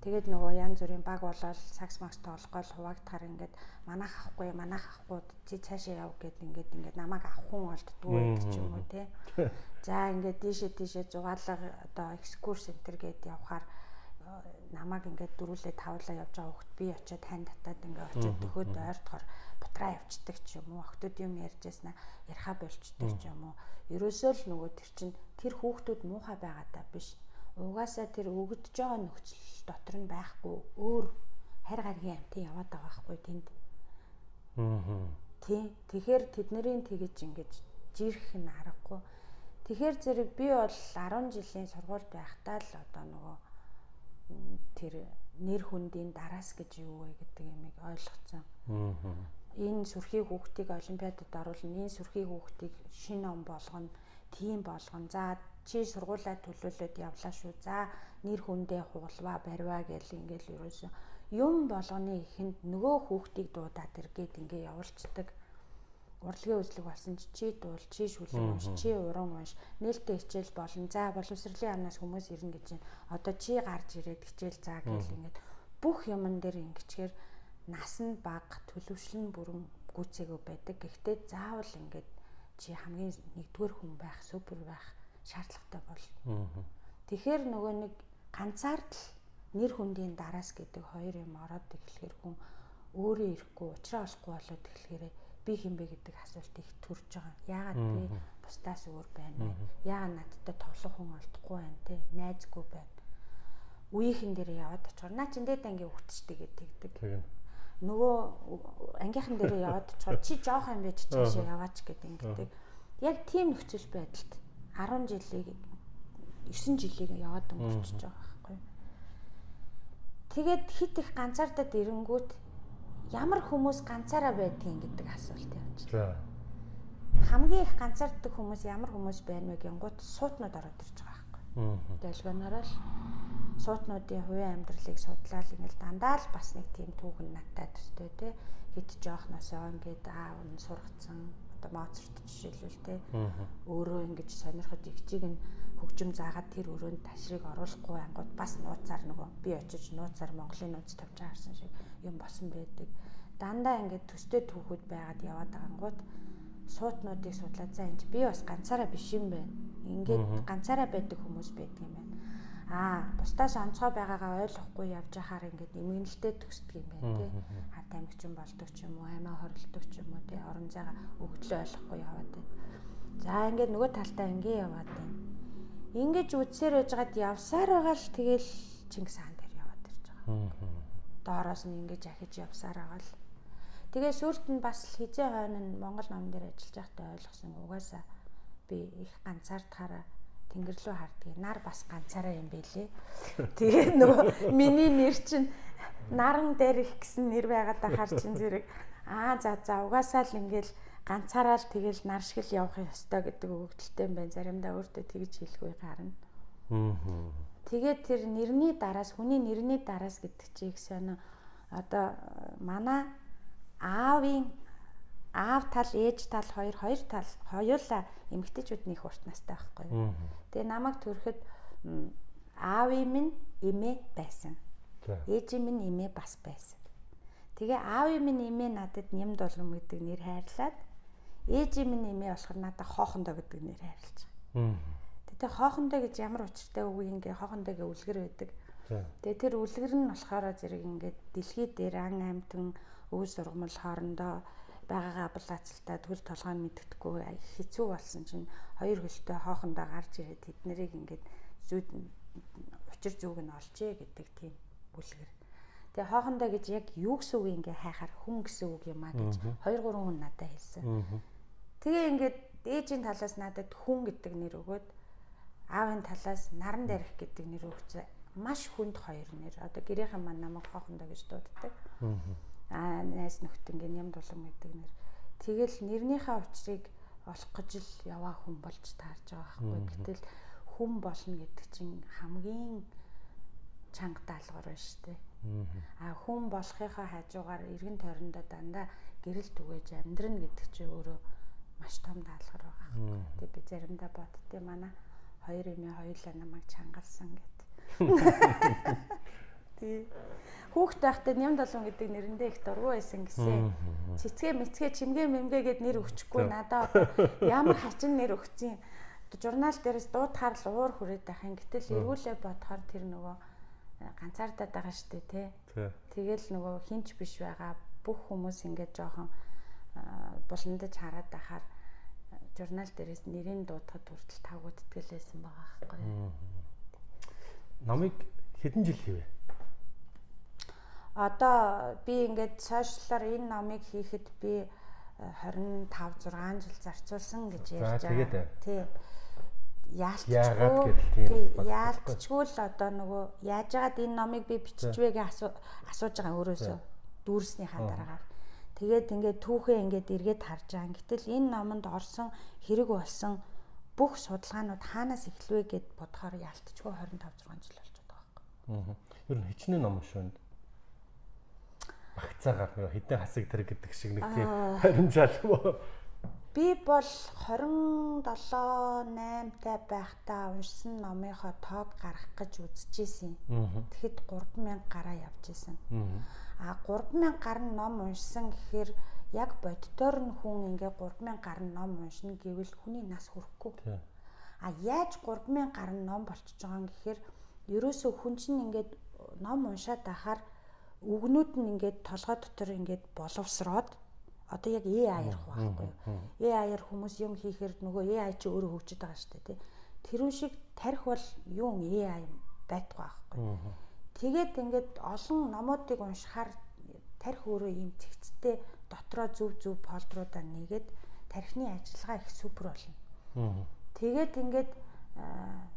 [SPEAKER 1] Тэгээд нөгөө янз бүрийн баг болол сакс макс тоглохгол хуваагдахаар ингээд манайх авахгүй чи цаашаа яв гэд ингээд намайг авах хүн олддгүй гэдэг ч юм уу тий. За ингээд дийшээ зугаалга одоо экскурс центр гээд явхаар намайг ингээд дөрүүлээ тавлаа явж байгаа хөхт би очиод тань татаад ингээд очиод төхөөд ойртохоор бутраа явцдаг ч юм уу охтууд юм ярьж яснаа яриха болчдөг ч юм уу. Ерөөсөө л нөгөө тэр чин тэр хүүхдүүд муухай байгаадаа биш. Угаасаа тэр өгдөж байгаа нөхцөл дотор нь байхгүй өөр харь гаргийн амтын яваад байгаа байхгүй тэнд. Тий. Тэгэхээр тэднэрийн тэгэж ингэж жирэх нь аргагүй. Тэгэхээр зэрэг би бол 10 жилийн сургуульд байхдаа л одоо нөгөө тэр нэр хүндийн дараас гэж юу вэ гэдэг юмыг ойлгоцсон. Энэ сүрхий хүүхдийг олимпиадад оруулна, энэ сүрхий хүүхдийг шинэ он болгоно, тим болгоно. За чи сургуулаа төлөөлөд явлаа шүү. За нэр хүндээ хугалваа, барьваа гэл ингээл ерөөсөө юм болгоны ихэнд нөгөө хүүхдийг дуудаад иргээд ингээ явуулцдаг. Урлагийн үзлэг болсон чи дуул, чи шүлэг унш, чи уран унш, нээлттэй хичээл болно. За боловсролын амнаас хүмүүс ирнэ гэж байна. Одоо чи гарч ирээд хичээл заа гэл ингээд бүх юмн дээр ингэчгээр нас нь бага, төлөвшлөн бүрэн гүцээгүй байдаг. Гэхдээ заавал ингээд чи хамгийн нэгдүгээр хүн байх, супер байх шаардлагатай бол. Тэгэхээр нөгөө нэг ганцаард л нэр хүндийн дараас гэдэг хоёр юм ороод эхлэхээр хүн өөрөө ирэхгүй, уучраа олохгүй болоод эхлэхээр би хинбэ гэдэг асуулт их төрж байгаа. Яагаад би бусдаас өөр байна вэ? Яагаад надтай тоглох хүн олдохгүй байна те? Найзгүй байна. Үеийнхэн дээр яваад очихоор наа чин дээд ангийн хүүхдчтэй гэдэг. Нөгөө ангийнхан дээр яваад очихоор чи жоох юм байж чаашаа яваач гэдэг ингэдэг. Яг тийм нөхцөл байдалд 10 жилийг 9 жилийг яваад өнгөрчихөж байгаа байхгүй. Тэгээд хит их ганцаардаад ирэнгүүт ямар хүмүүс ганцаараа байдгийг гэдэг асуулт явж байна. Хамгийн их ганцаарддаг хүмүүс ямар хүмүүс байна вэ гингууд суутнууд ороод ирж байгаа байхгүй. Дэлгэнараа л суутнуудын хувийн амьдралыг судлаад ингээл дандаа л бас нэг тийм түүхэн надтай төстэй те хит жоохносоо ингээд аав нь сургацсан одоо Моцарт жишээлбэл те өөрөө ингэж сонирхож игчийг нь хөгжим заагаад тэр өрөөнд ташрыг оруулахгүй ангууд бас нууцаар нөгөө би очиж нууцаар Монголын нууц тавьж харсан шиг юм босон байдаг. Дандаа ингээд төстэй түүхүүд байгаад яваад байгаа ангууд суутнуудыг судлаад за энэ би бас ганцаараа биш юм байна. Ингээд ганцаараа байдаг хүмүүс байдаг юм байна. Бусдаас онцгой байгаагаа ойлгохгүй явж байхаар ингээд эмгэнэлтэд төсдөг юм байна тий. Хат амьгчин болдог ч юм уу, аймаа хорилдог ч юм уу тий. Орон зайгаа өгдлөө ойлгохгүй яваад байна. За ингээд нөгөө талдаа ингээд яваад байна. Ингээд үдсээр байжгаад явсаар байгаа л тэгэл Чингис хаан дээр яваад ирж байгаа. Доороос нь ингээд ахиж явсаар байгаа л. Тэгээ сүүлд нь бас хизээ хойно нь Монгол ном дээр ажиллаж байхдаа ойлгосон угаасаа би их ганцаардахаараа тэнгэр рүү харддаг. Нар бас ганцаараа юм байлээ. Тэгээ нөгөө миний нэр чинь наран дээр их гэсэн нэр байгаад ахаар чин зэрэг за угаасаа л ингээл ганцаараа л тэгэл нар шиг л явах ёстой гэдэг өгөгдөлтэй юм байна. Заримдаа өөртөө тэгж хэлэхгүй гарна. Тэгээд тэр нэрний дараас хүний нэрний дараас гэдэг чи их сонио одоо манай аав тал ээж тал хоёр тал хоёулаа эмэгтэйчүүд нэг урт настай байхгүй юу. Тэгээ намайг төрөхөд аавын минь эмээ байсан. Ээжийн минь эмээ бас байсан. Тэгээ аавын минь эмээ надад Нямд болом гэдэг нэр хайрлаад ээжийн минь эмээ болохоор надад Хоохондоо гэдэг нэр хайрлаж байгаа. Тэгээ Хоохондоо гэж ямар учиртай үг ингээ Хоохондоогийн үлгэр байдаг. Тэгээ тэр үлгэр нь болохоор зэрэг ингээд дэлхий дээр ан амьтан өв сургамал хоорондоо байгаагаа булаацалтаа төл толгойн мэддэхгүй хэцүү болсон чинь хоёр хөлтэй хоохондоо гарч ирээд тэднэрийг ингээд зүйд учир зүг нь олжээ гэдэг тийм үлгэр. Тэгээ хоохондоо гэж яг юу гэсэн үг ингээ хайхаар хүн гэсэн үг юм а гэж 2 3 хүн надад хэлсэн. Тэгээ ингээд ээжийн талаас надад хүн гэдэг нэр өгөөд аавын талаас наран дээрх гэдэг нэр өгсөн. Маш хүнд хоёр нэр. Одоо гэрийнхэн маань намайг хоохондоо гэж дууддаг. Найз нөхдөд ям дулам гэдэг нэр. Тэгэл нэрнийхээ учрыг олох гэж л яваа хүн болж таарж байгаа байхгүй. Гэтэл хүн болно гэдэг чинь хамгийн чанга даалгавар байна шүү дээ. Хүн болохынхаа хажуугаар эргэн тойрондоо дандаа гэрэл түгээж амьдрна гэдэг чинь өөрөө маш том даалгавар байгаа байхгүй. Тэг би заримдаа боддтой манай хоёр эмээ хоёулаа намайг чангалсан гэд. Тий. Хүүхэд байхдаа Ням Долон гэдэг нэрэндээ их дургу байсан гэсэн. Цэцгээ мэцгээ чимгээ мэмгээ гэд нэр өгчихгүй надад ямар хачин нэр өгсөн. Журнал дээрээс дуудахаар л уур хүрээд байх юм. Гэтэл эргүүлээ бодохоор тэр нөгөө ганцаардаад байгаа шүү дээ тий. Тэгэл нөгөө хинч биш байгаа бүх хүмүүс ингээд жоохон буландаж хараад байхаар журнал дээрээс нэрийн дуудахад хүртэл тавгууддгэлээсэн байгаа байхгүй.
[SPEAKER 2] Намыг хэдэн жил хийвэ?
[SPEAKER 1] Одоо би ингээд сошиалаар энэ номыг хийхэд би 25 6 жил зарцуулсан гэж ярьж байгаа. Тий. Яалтчгүй л одоо нөгөө яаж яагаад энэ номыг би биччихвэ гэж асууж байгаа өөрөөсөө дүүрснийхаа дараагаар. Тэгээд ингээд түүхээ ингээд эргээд харж байгаа. Гэтэл энэ номонд орсон хэрэг болсон бүх судалгаанууд хаанаас эхлэвэ гэд бодохоор яалтчгүй 25 6 жил болчиход байгаа байхгүй.
[SPEAKER 2] Ер нь хичнээн ном шүүнд. Багцаагаар хэдэн хасаг тэр гэдэг шиг нэг тийм харимжаалгүй.
[SPEAKER 1] Би бол 27 8-тай байхдаа уншсан номынхоо тоог гаргах гэж үзчихсэн. Тэгэхэд 3000 гараа явж исэн. 3000 гаруй ном уншсан гэхээр яг боддоор нь хүн ингээ 3000 гаруй ном уншина гэвэл хүний нас хүрэхгүй. Яаж 3000 гаруй ном болчихж байгаа юм гэхээр ерөөсөө хүн чинь ингээд ном уншаад байхаар үгнүүд нь ингээд толгой дотор ингээд боловсроод одоо яг AI ярих байхгүй юу? AI-аар хүмүүс юм хийхээр нөгөө AI чи өөрөө хөгжиж байгаа шүү дээ тий. Тэрүүн шиг тарих бол юу AI байдаг байхгүй. Тэгээд ингээд олон номуудыг уншихаар тарих өөрөө ийм цэгцтэй дотроо зөв полдруудаа нэгээд тархины ажиллагаа их супер болно. Тэгээд ингээд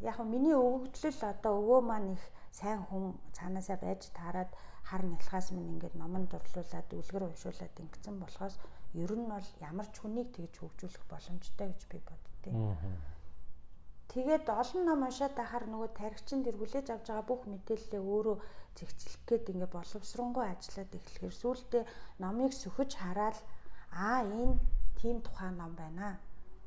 [SPEAKER 1] яг нь миний өгөгдлөл одоо өвөө маань их сайн хүн цаанаасаа байж таарад хар нялхаас минь ингээд номонд дурлуулад үлгэр уншуулад ингэсэн болохоос ер нь бол ямар ч хүнийг тэгж хөгжүүлэх боломжтой гэж би боддتي. Тэгээд олон ном уншаад байхаар нөгөө тархичин тэр хүлээж авч байгаа бүх мэдээлэлээ өөрөө зэгцлэх гээд ингээд боловсронгуй ажиллаад эхлэхээр сүүлдээ номыг сөхөж хараад энэ тийм тухайн ном байна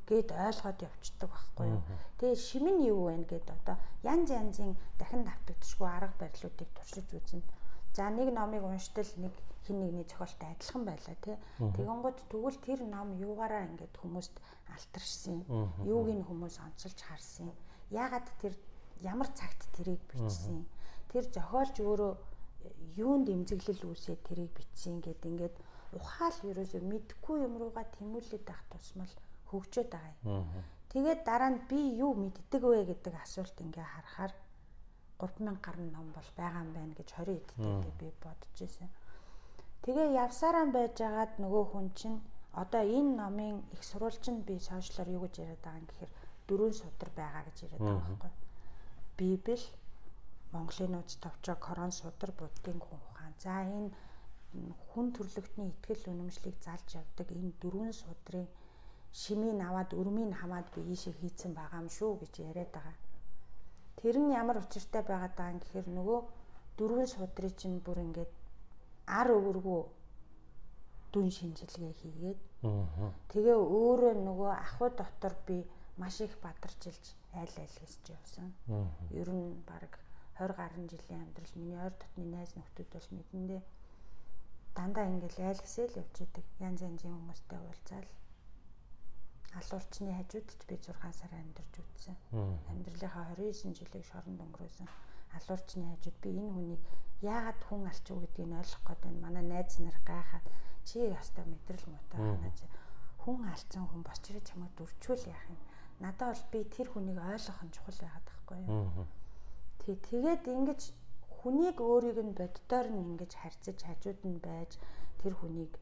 [SPEAKER 1] гэд ойлгоод явцдаг байхгүй юу. Тэгээ шимэн юу вэ гэд одоо янзын дахин давтагдчихгүй арга барилуудыг туршиж үзнэ. За нэг номыг уншдал нэг хин нэгний зохиолтой адилхан байлаа тий. Тэгэнгუთ тэгвэл тэр ном юугаараа ингээд хүмүүст алтаршсан. Юуг нь хүмүүс онцолж харсан. Яагаад тэр ямар цагт тэрийг бичсэн. Тэр зохиолч өөрөө юунд эмзэглэл үүсээд тэрийг бичсэн гэд ингээд ухаал ерөөсөө мэдхгүй юм руугаа тэмүүлээд байх тусмал хөгжөөд байгаа юм. Тэгээд дараа нь би юу мэддэг вэ гэдэг асуулт ингээ харахаар 3000 гаруй ном бол байгаа юм байна гэж 20 эдтэй би бодож ирсэн. Тэгээ явсараа байжгаад нөгөө хүн чинь одоо энэ номын их сурвалжинд би сошиалаар юу гэж яриад байгаа юм гэхээр 4 судар байгаа гэж яриад байгаа байхгүй. Библи, Монголын нууц товчоо, Коран судар, буддын хүн ухаан. За энэ хүн төрлөختний итгэл үнэмшлийг залж явдаг энэ 4 судрын шимийг аваад өрмийг хамаад би ийшээ хийцэн байгаа юм шүү гэж яриад байгаа. Тэр нь ямар учиртай байгаад байгаа юм гэхээр нөгөө 4 судрыг чинь бүр ингээд ар өвөргөө дүн шинжилгээ хийгээд тэгээ өөрөө нөгөө ахуй дотор би маш их бадарчилж айл хэсэж явсан. Ер нь баг 20 гаруй жилийн амьдрал миний ойр дотны найз нөхдөд бол мэдэндээ дандаа ингээл айл хэсэл явж идэг. Янз янзын хүмүүстэй уулзаал алуурчны хажууд ч би 6 сар амьдарч үтсэн. Амьдралынхаа 29 жилийг шоронд өнгөрөөсөн. алуурчны хажууд би энэ хүнийг яагаад хүн алчуу гэдгийг ойлгох гээд байна. Манай найз нар гайхаад чи ястаа мэдрэл муутай ханаж хүн алцсан хүн босч ирээ чамайг дүрчүүл яах юм. Надад бол би тэр хүнийг ойлгох нь чухал байгаад байхгүй юу. Тэгээд ингэж хүнийг өөрийг нь боддоор нь ингэж харьцаж хажууд нь байж тэр хүнийг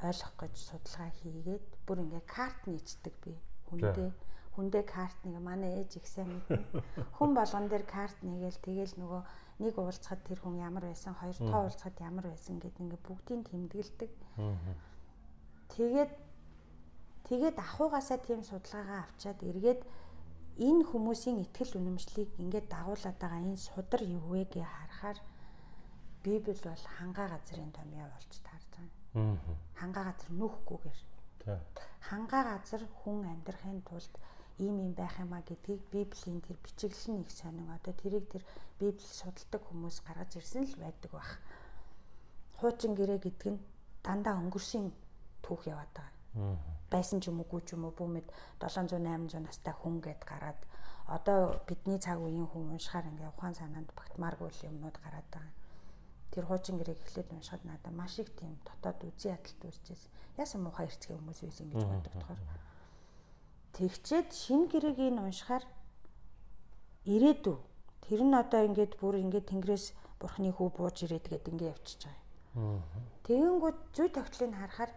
[SPEAKER 1] ойлгох гэж судалгаа хийгээд бүр ингээ карт нийцдэг би хүндээ карт нэг манай ээж их сайн мэднэ. Хүн болгон дээр карт нэгээл тэгэл нөгөө нэг уулзахад тэр хүн ямар байсан, хоёр тоо уулзахад ямар байсан гэд ингээ бүгдийг тэмдэглэдэг. Тэгээд ахуйгаасаа тийм судалгаагаа авчаад эргээд энэ хүмүүсийн итгэл үнэмшлийг ингээд дагуулад байгаа энэ судар юу вэ гэж харахаар Библи бол хангаа газрын томьёо болж таарж байгаа. Хангаа газар нүхгүйгээр. Хангаа газар хүн амьдрахын тулд ийм байх юмаа гэдгийг Библийн тэр бичиглэл нь их сонин. Одоо тэрийг тэр Библийг судалдаг хүмүүс гаргаж ирсэн л байдаг баг. Хуучин гэрээ гэдэг нь дандаа өнгөрсөн түүх яваад байгаа. Байсан ч юм уу ч юм уу бүүмэд 700 800 настай хүн гэд гараад одоо бидний цаг үеийн хүн уншихаар ингээ ухаан санаанд багтмааргүй юмнууд гараад байгаа. Тэр хуучин гэрээг эхлээд уншихад надад маш их тийм дотоод үзий ядалт үүсчихсэн. Яасан муухай эрцгийн хүмүүс байсан гэж боддогдохоор. Тэгчээд шинэ гэрээг уншихаар ирээдүй тэр нь одоо ингээд бүр ингээд Тэнгэрээс Бурхны хүү бууж ирээд гээд ингээ явчихж байгаа. Тэгэнгүүт зүй тогтлыг харахаар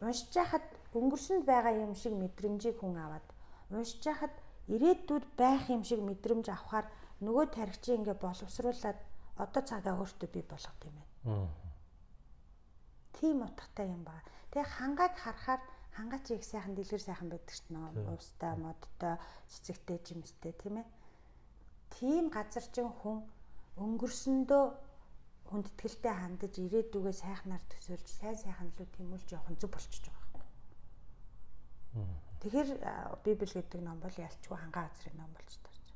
[SPEAKER 1] уншиж байхад өнгөрсөнд байгаа юм шиг мэдрэмжийг хүн аваад уншиж байхад ирээдүйд байх юм шиг мэдрэмж авахаар нөгөө тархичийг ингээ боловсруулад одоо цагаа өөртөө бий болгох юм байна. Тийм утгатай юм байна. Тэгээ хангааг харахаар хангаа чи их сайхан дэлгэр сайхан байдаг ч нөө уустай модтой цэцэгтэй жимстэй тийм ээ. Тийм газар чинь хүн өнгөрсөндөө хүндэтгэлтэй хандаж ирээдүгээ сайхнаар төсөөлж сайхан лүү тэмүүлж явах нь зөв болчихж байгаа. Тэгэхээр Библи гэдэг ном бол ялчгүй хангаа газрын ном болж тарж.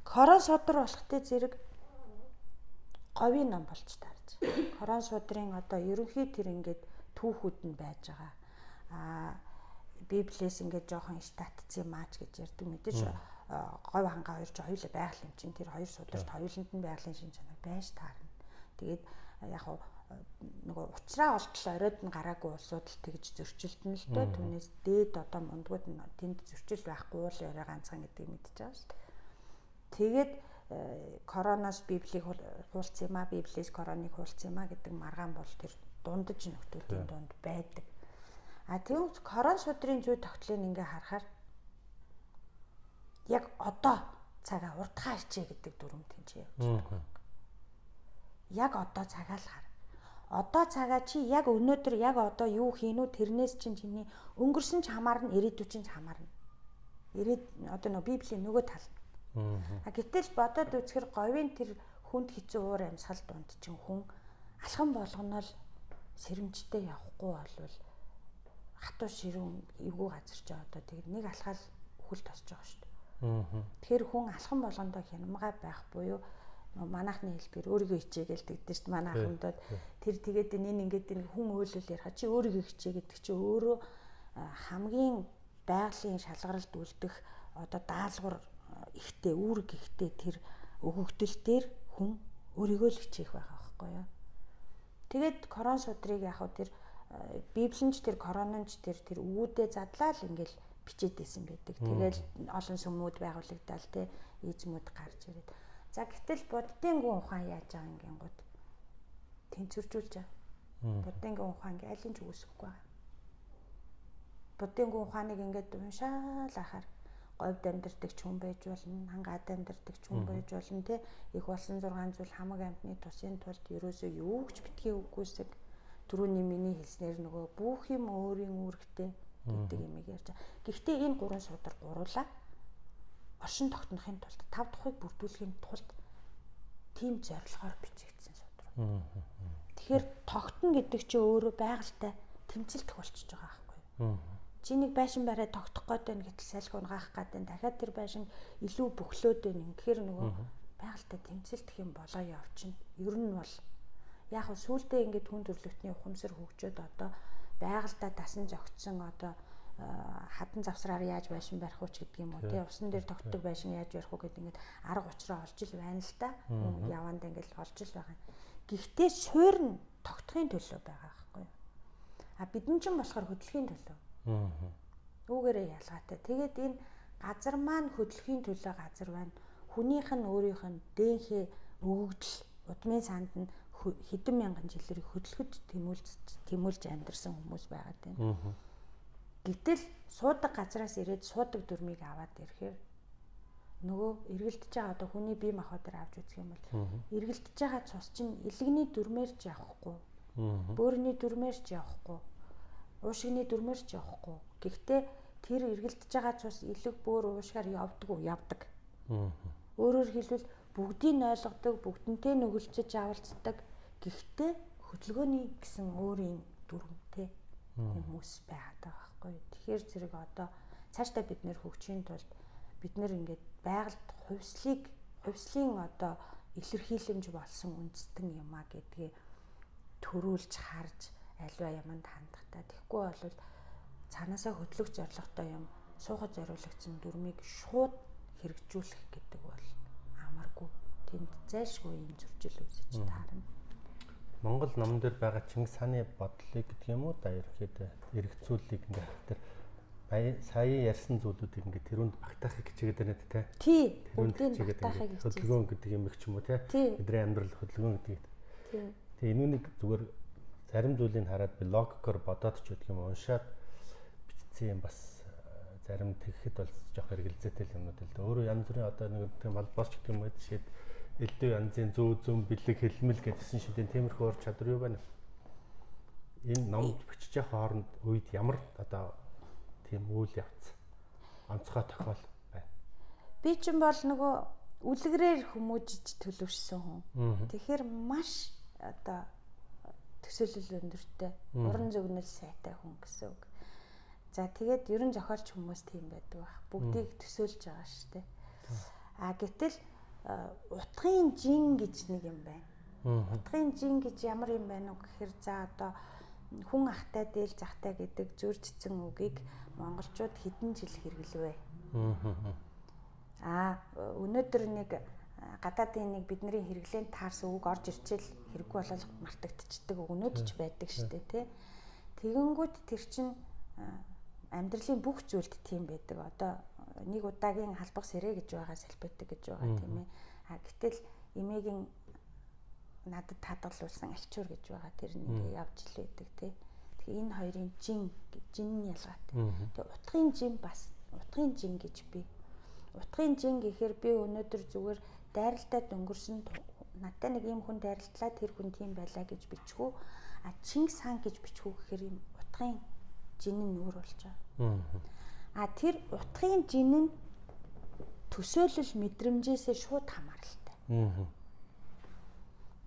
[SPEAKER 1] Корон судар болохтэй зэрэг говийн ном болж тарж. Корон судрын одоо ерөнхий тэр ингээд түүхүүд нь байж байгаа. Библиэс ингээд жоохон статци мааж гэж ярьдаг мэдээж говь хангаа хоёр ч хоёулаа байгалийн чинь тэр хоёр сударт хоёуланд нь байгалийн шин чанар байж таарна. Тэгээд яг нөгөө уучраа олтол оройд нь гараагүй улсууд л тэгж зөрчилдөн л дөө түүнээс дээд одоо мундгууд нь тэнд зөрчил байхгүй уул яриа ганцхан гэдгийг мэдчихэж байгаа шүү дээ. Тэгээд короноос Библийг хуулсан юм а, Библиэс короныг хуулсан юм а гэдэг маргаан бол тэр дундаж нөхдүүдийн дунд байдаг. Тэгвэл корон судрын зүй тогтлыг ингээ харахаар яг одоо цагаа уртхаа ичээ гэдэг дүрм тэнцээ явж байгаа. Яг одоо цагаа л хар. Одоо цагаа чи яг өнөөдөр яг одоо юу хийнү тэрнээс чинь чиний өнгөрсөн ч хамаарна, ирээдүйн ч хамаарна. Одоо нөө Библийн нөгөө тал. Гэтэл бодоод үзэхэр говийн тэр хүнд хэцүү уур амьсгал дунд чинь хүн алхам болгоно л сэрэмжтэй явахгүй болвол хатуу ширүүн эвгүй газар ч одоо тэр нэг алхаал хүл тосч байгаа шүү дээ. Тэгэхээр хүн алхам болгондоо хянамгаа байх буюу манайхны хэлбэр өөрийгөө хичээгээл тэгдэж шүү дээ. Манай ахмадад тэр тэгээд энэ ингээд хүн өөлөл ярих чи өөрийгөө хичээ гэдэг чи өөрөө хамгийн байгалийн шалгаралд үлдэх одоо даалгавар ихтэй үүрэг ихтэй тэр өгөгдөл дээр хүн өөрийгөө л хичээх байх байхгүй юу. Тэгээд корон судрыг яг хөө тэр Библиэнч тэр корононч тэр үүдээ задлаа л ингээл бичээд байсан байдаг. Тэгэл олон сүмүүд байгуулагдал те эзмүүд гарч ирээд. За гэтэл буддын гүн ухаан яаж байгаа юм гингууд тэнцвэржүүлж байгаа. Буддын гүн ухаан ингээ аль нь ч үгүйсэхгүй байгаа. Буддын гүн ухааныг ингээд уншаал ахаар говьд амьдардаг ч хүн байж болно, хангаад амьдардаг ч хүн байж болно те их болсон 6 зүйл хамаг амьтны тусын тулд ерөөсөө юу ч битгий үгүйсэг түрүүний миний хэлснээр нөгөө бүх юм өөрийн үүрэгтэй гэдэг юмыг ярьж байгаа. Гэхдээ энэ гурван судар гуруулаа оршин тогтнохын тулд 5 тухыг бүрдүүлэхийн тулд тийм зорилгоор бичигдсэн судар. Тэгэхээр тогтно гэдэг чинь өөрөө байгальтай тэмцэлдэх болчихж байгаа байхгүй юу? Чи нэг байшин барай тогтох гээд байна гэтэл салхи унгаах гээд байна. Дахиад тэр байшин илүү бөхлөөд байна. Тэгэхээр нөгөө байгальтай тэмцэлдэх юм болоо явчихна. Ер нь бол яг нь сүүлдээ ингээд хүн төрөлхтний ухамсар хөгжөөд одоо байгальтай дасан зогтсон одоо хадан завсраар яаж байшин барих уу ч гэдэг юм уу тий усан дээр тогтдог байшин яаж барих уу гэдэг ингээд арга учраа олж ил байна л да. Яванд ингээд олж ил байгаа. Гэхдээ суурь нь тогтохын төлөө байгаа байхгүй юу? А бидэн ч болохоор хөдөлгөөний төлөө. Үүгээрээ ялгаатай. Тэгээд энэ газар маань хөдөлгөөний төлөө газар байна. Хүнийх нь өөрийнх нь дээнхээ өгөгдөл удмын санд нь хэдэн мянган жилээр хөдөлгөд тэмүүлж амьдарсан хүмүүс байгаа тийм. Гэтэл суудаг газраас ирээд суудаг дүрмийг аваад ирэхээр нөгөө эргэлдэж байгаа одоо хүний бие махбодоор авч үзэх юм бол эргэлдэж байгаа цус чинь илэгний дүрмээр ч явахгүй. Бөөрийн дүрмээр ч явахгүй. Уушигны дүрмээр ч явахгүй. Гэхдээ тэр эргэлдэж байгаа цус илэг бөөр уушгаар явдаг. Өөрөөр хэлбэл бүгдийг ойлгодог, бүгднтэй нүгэлцэж авалцдаг. Гэхдээ хөдөлгөөний гэсэн өөрийн дүрмтэй хүмүүс байгаад байгаа байхгүй. Тэгэхээр зэрэг одоо цаашдаа бид нэр хөгжихийн тулд бид нэр ингээд байгальд хувьслын одоо илэрхийлэмж болсон үндэстэн юм а гэдгээ төрүүлж харж альва юмд хандахтаа. Тэгэхгүй бол цаанаасаа хөдлөх зорилготой юм суухад зориулагдсан дүрмийг шууд хэрэгжүүлэх гэдэг бол амаргүй. Тэнд зайлшгүй юм зөрчил үүсэж таарна.
[SPEAKER 2] Монгол номон дээр байгаа Чингис хааны бодлыг гэдэг юм уу да ерөөхдөө эргэцүүлийг ингээд тэр сая ярьсан зүйлүүдийг ингээд тэрүнд багтаахыг хичээгээд байна те.
[SPEAKER 1] Тий. Бүгдийг багтаахыг хичээсэн.
[SPEAKER 2] Хөдөлгөөн гэдэг юм их ч юм уу те. Бидний амьдрал хөдөлгөөн гэдэг. Тий. Тэгээ энүүнийг зүгээр зарим зүйлийг хараад би логикоор бодоод ч гэдэг юм уншаад бичсэн юм бас зарим тэгэхэд бол жоох эргэлзээтэй юмнууд л дээ. Өөрөө янз бүрийн одоо нэг тийм албаас ч гэдэг юм уу жишээд элдв янзын зүүн бэлэг хэлмэл гэдсэн шидэн тиймэрхүү уур чадвар юу байна? Энэ номд бичиж явах хооронд үед ямар одоо тийм үйл явц онцгой тохиол байна.
[SPEAKER 1] Би ч юм бол нөгөө үлгэрээр хүмүүжиж төлөвшсөн хүн. Тэгэхээр маш одоо төсөөлөл өндөртэй, уран зөгнөл сайтай хүн гэсэн үг. За тэгээд ерөн зохиолч хүмүүс тийм байдаг баг. Бүгдийг төсөөлж байгаа шүү дээ. А гэтэл утгын жин гэж нэг юм байна. Утгын жин гэж ямар юм байна уу гэхээр за одоо хүн ахтай дээл захтай гэдэг зөрчсөн үгийг монголчууд хэдэн жил хэрэглэвэ. Өнөөдөр нэг гадаадын нэг бидний хэрэглээнд таарсан үг орж ирчээл хэрэггүй болол мартагдчихдаг өгнүүд ч байдаг шүү дээ тий. Тэгэнгүүт тэр чин амьдралын бүх зүйлд тийм байдаг. Одоо нэг удаагийн халбах сэрэ гэж байгаа салбитдаг гэж байгаа тийм ээ. Гэтэл эмээгийн надад хадгалуулсан альчуур гэж байгаа тэр нэг явж л байдаг тий. Тэгээ энэ хоёрын жин ялгаатай. Тэгээ утгын жин бас утгын жин гэж би. Утгын жин гэхээр би өнөөдөр зүгээр дайралтад өнгөрсөн надтай нэг юм хүн дайралтлаа тэр хүн тийм байлаа гэж бичгүү. Чингис хаан гэж бичгүү гэхээр юм утгын жин нь нүүр болж байгаа. Тэр утгын жин нь төсөөлөл мэдрэмжээсээ шууд хамааралтай.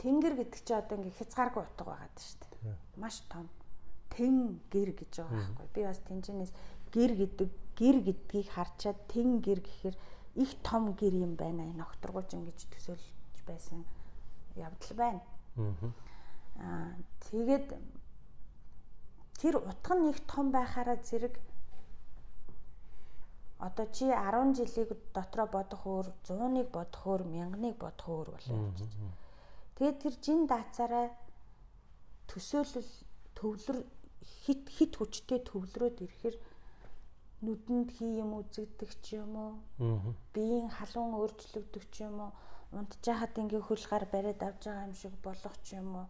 [SPEAKER 1] Тэнгэр гэдэг чинь одоо ингээ хязгааргүй утга байгаад шүү дээ. Маш том. Тэн гэр гэж байгаа байхгүй. Би бас тэнцэнээс гэр гэдгийг харчаад тэн гэр гэхээр их том гэр юм байна. Энэ огторгууч ингэж төсөөлж байсан явдал байна. Тэгээд тэр утга нь их том байхаараа зэрэг одоо чи 10 жилиг дотроо бодох өөр, 100-ыг бодох өөр, 1000-ыг бодох өөр болоо явчих. Тэгээд тэр жин даацаараа төсөөлөл төвлөр хит хүчтэй төвлөрөөд ирэхээр нүдэнд хий юм үзэгдэх ч юм уу, биеийн халуун өөрчлөгдөх ч юм уу, унтж яхад ингээ хөл гар бариад авч байгаа юм шиг болох ч юм уу.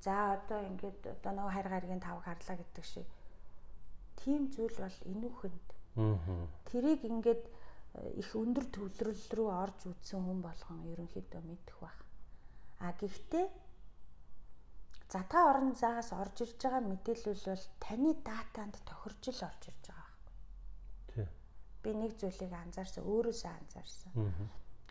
[SPEAKER 1] За одоо ингээд одоо нөгөө хайр гаргийн тав гарлаа гэдэг шиг тийм зүйл бол энүүхэнд. Тэрийг ингээд их өндөр төвлөрөл рүү орж үзсэн хүн болгон ерөнхийдөө мэдэх байх. Гэхдээ задгаа орон заагаас орж ирж байгаа мэдээлэл бол таны датанд тохирж л орж ирж байгаа байхгүй. Би нэг зүйлийг анзаарсан, өөрөөсөө анзаарсан.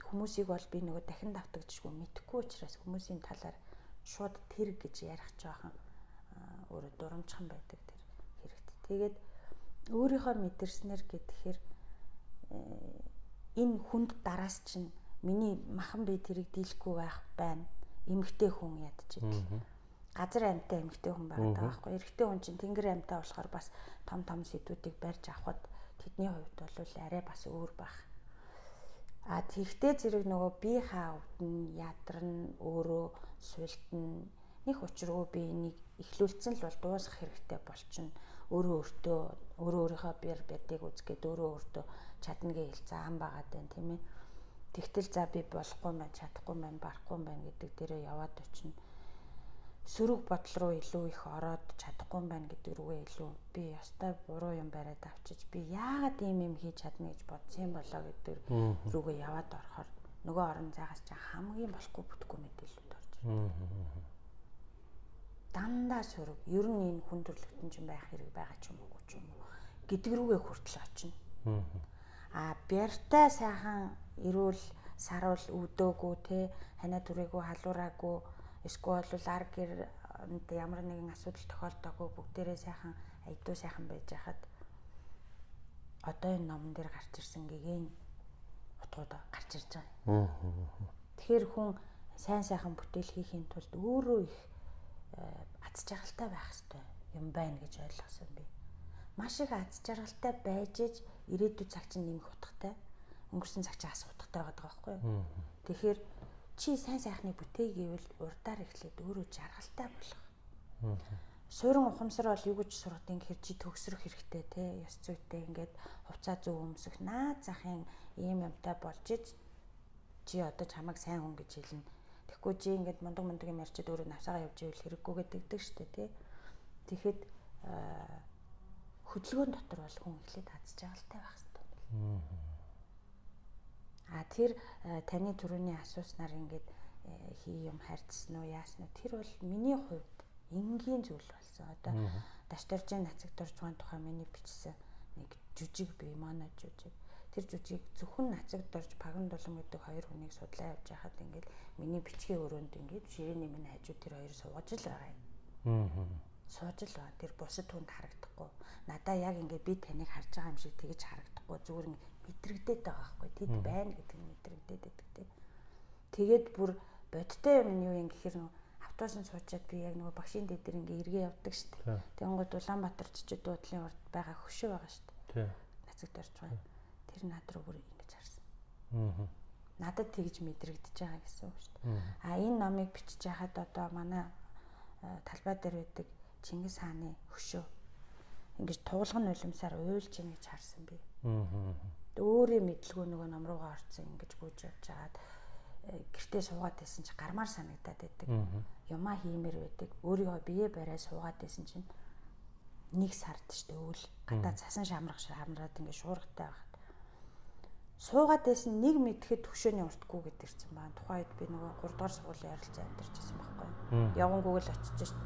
[SPEAKER 1] Хүмүүсийг бол би нөгөө дахин давтагдчихгүй мэдэхгүй учраас хүмүүсийн талаар шууд тэр гэж ярих жоохон өөрөө дурамжхан байдаг тэр хэрэгтэй. Тэгээд өөрийнхөө мэдэрснэр гэхээр энэ хүнд дараас чинь миний махан би тэрийг дийлэхгүй байх байна. Эмэгтэй хүн ядчих. газар амьтаа эмэгтэй хүн байгаа байхгүй. Эрэгтэй хүн чинь тэнгэр амьтаа болохоор бас том сэдвүүдийг барьж авахд тэдний хувьд бол арай бас өөр байх. А тэгтээ зэрэг нөгөө бие хаавд нь ядарна, өөрөө суйлтна. Них учиргүй би энийг эхлүүлсэн л бол дуусгах хэрэгтэй болчихно. Өөрийнхөө биер бэдийг үзгээд өөртөө чадна гэж хэлцээ ам байгаад байна тийм ээ. Тэгтэл за би болохгүй мэн, чадахгүй мэн, барахгүй мэн гэдэг дээрээ яваад очино. Сөрөг бодол руу илүү их ороод чадахгүй мэн гэдэг рүүгээ илүү би ёстой буруу юм бариад авчиж би яагаад ийм хийж чадна гэж бодсон болоо гэдэг рүүгээ яваад орохоор нөгөө орон зайгаас ч хамгийн болохгүй бүтггүй мэдээлэлүүд орж ирдэг. Дандаа сөрөг ер нь энэ хүн төрлөختөн ч байх хэрэг байгаа ч юм уу гэдэг рүүгээ хүртэл очино. Бяртай сайхан эрүүл саруул өвдөөгүй те ханаа түрээгүй халуураагүй эсвэл ар гэрд ямар нэгэн асуудал тохиолдоогүй бүгдээрээ сайхан айдуу сайхан байж хахад одоо энэ номон дээр гарч ирсэн гэгээн утгууд гарч ирж байгаа. Тэгэхээр хүн сайхан бүтээл хийхин тулд өөрөө их аз жаргалтай байх хэрэгтэй юм байна гэж ойлгосон би. Маш их аз жаргалтай байж ирээдүйд цаг чинь нэмэх утгатай, өнгөрсөн цаг чинь асах утгатай байгаа байхгүй юу? Тэгэхээр чи сайхныг бүтээ гэвэл урдаар эхлээд өөрөө жаргалтай болох. Суурин ухамсар бол юу гэж сургадیں гэхээр чи төгсрөх хэрэгтэй те, ёс зүйтэй ингээд хувцас зөв өмсөх наад захын ийм юмтай болж чи одоо чамайг сайн хүн гэж хэлнэ. Тэгэхгүй чи ингээд мундаг юм ярьчихэд өөрөө навсаага явж ивэл хэрэггүй гэдэг штэ те. Тэгэхэд хөдөлгөөн дотор бол хүн эхлээд аз жаргалтай байх хэрэгтэй. Тэр таны түрүүний асууснаар ингээд юм хайрцсан уу яасан уу тэр бол миний хувьд энгийн зүйл болсон. Одоо Дашторжийн нацаг доржгын тухай миний бичсэн нэг жүжиг бий манай жүжиг. Тэр жүжиг зөвхөн нацаг дорж Паган Дулан гэдэг хоёр хүнийг судлаа явж байхад ингээд миний бичгийн өрөөнд ингээд ширээний минь хажуу тэр хоёр сууж л байгаа юм. Сууж л байгаа. Тэр бусад хүнд харагдахгүй. Надаа яг ингээд би таныг харж байгаа юм шиг тэгэж харагдахгүй. Зүгээр мэдрэгдээд байгаа байхгүй. Тэд байна гэдэг нь мэдрэгдээд байдаг тийм. Тэгээд бүр бодтой юм юу юм гэхээр автобусын суучаад би яг нөгөө багшийн дэд дээр ингээ эргээ явдаг шүү дээ. Тэгэнгүүт Улаанбаатар жижиг дуудлын урд байгаа хөшөө байгаа шүү дээ. Нацаг дорж байгаа. Тэр над руу бүр ингэж харсан. Надад тэгж мэдрэгдэж байгаа гэсэн үг шүү дээ. Энэ номыг бичиж яхад одоо манай талбай дээр байдаг Чингис хааны хөшөө ингэж туулган нулимсаар уйлж ийн гэж харсан би. Өөрийн мэдлгүй нөгөө ном руугаа орсон ингэж гүйж явж хагаад гэртээ суугаад байсан чи гармаар санагдаад байдаг. Юмаа хиймээр байдаг. Өөрийгөө бие барай суугаад байсан чинь нэг сард штэ өвөл гадаа цасан шамраад ингэ шуургатай байхад суугаад байсан нэг мэдхэд хөшөөний урт гүгэд ирсэн байна. Тухайд би нөгөө 3 дугаар сургуулийн ярилцаа амьдарч байсан байхгүй. Явангүйг л очиж штэ.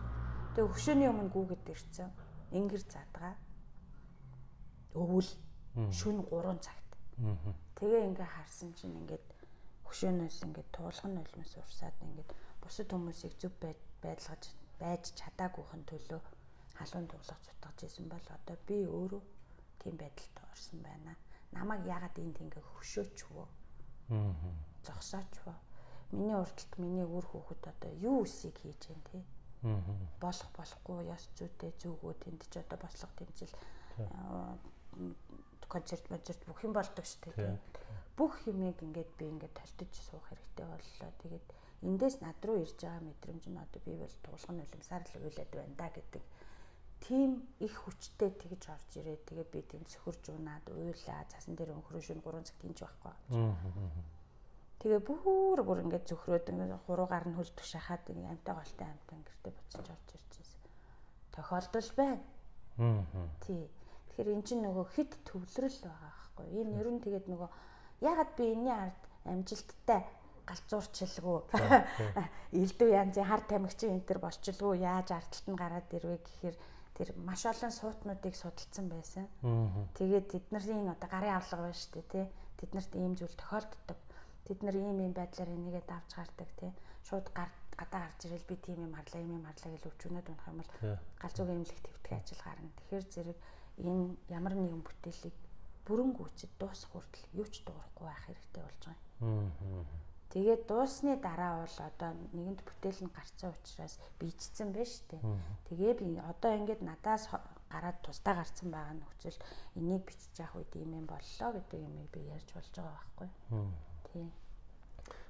[SPEAKER 1] Тэгээ хөшөөний өмнө гүгэд ирсэн. Ингэр задгаа өвөл шүн 3 цагт. Тэгээ ингээ харсан чинь ингээд хөшөөнөөс ингээд туулган нулимс урсаад ингээд бусад хүмүүсийг зөв байдлаж байж чадаагүйхэн төлөө халуун дуглах цутгаж исэн бол одоо би өөрөө тийм байдалд орсон байна. Намайг яагаад энд ингээ хөшөөчвөө? Зогсоочвөө. Миний урталт миний үр хүүхэд одоо юу үсийг хийж гэн те? Болохгүй ёс зүйтэй зүгөө тэнд ч одоо бослого тэмцэл концерт бүх юм болдог шүү дээ. Бүх юмыг ингээд би ингээд талтаж суух хэрэгтэй боллоо. Тэгээд эндээс над руу ирж байгаа мэдрэмж нь одоо би бол туулган нулимсаар л уйлаад байна да гэдэг. Тийм их хүчтэй тэгж орж ирээ. Тэгээд би тэнд сөхөрж унаад уйлаа. Цасан дээр өнхрөө шүн 3 цаг тэнж байхгүй. Тэгээ бүр ингээд зөвхрөөд ингээд хуруугаар нь хөл тушаахад амтай голтой амтай гэртээ буцаж орж ирж байсан. Тохиолдол байна. Тий. Тэгэхээр эн чинь нөгөө хит төвлөрөл байгаа байхгүй. Энэ ер нь тэгээд нөгөө ягаад би энэний ард амжилттай галзуурчлгүй элдв янзын хар тамхичин энэ төр болчлгүй яаж ардталт нь гараад ирвэ гэхээр тэр маш олон суутнуудыг судалсан байсан. Тэгээд тэдний одоо гарын авлага байна шүү дээ тий. Тэднэрт ийм зүйл тохиолддог. Тэд нар ийм байдлаар энийгээ давж гардаг тий. Шууд гадаа гарч ирэл би тийм юм харлаа гэж өвчнөд унах юм бол галзуугийн эмнэлэг твтгэх ажил гарна. Тэгэхээр зэрэг энэ ямар нэгэн бүтээлийг бүрэн гүйцэд дуусах хүртэл юу ч дуурахгүй байх хэрэгтэй болж байгаа юм. Тэгээд дуусны дараа бол одоо нэгэнд бүтээл нь гарцсан учраас бичсэн байж тээ. Тэгээ би одоо ингээд надаас гараад тусдаа гарцсан байгаа нөхцөл энийг бичиж явах үед юм боллоо гэдэг юмыг би ярьж болж байгаа байхгүй. Тийм.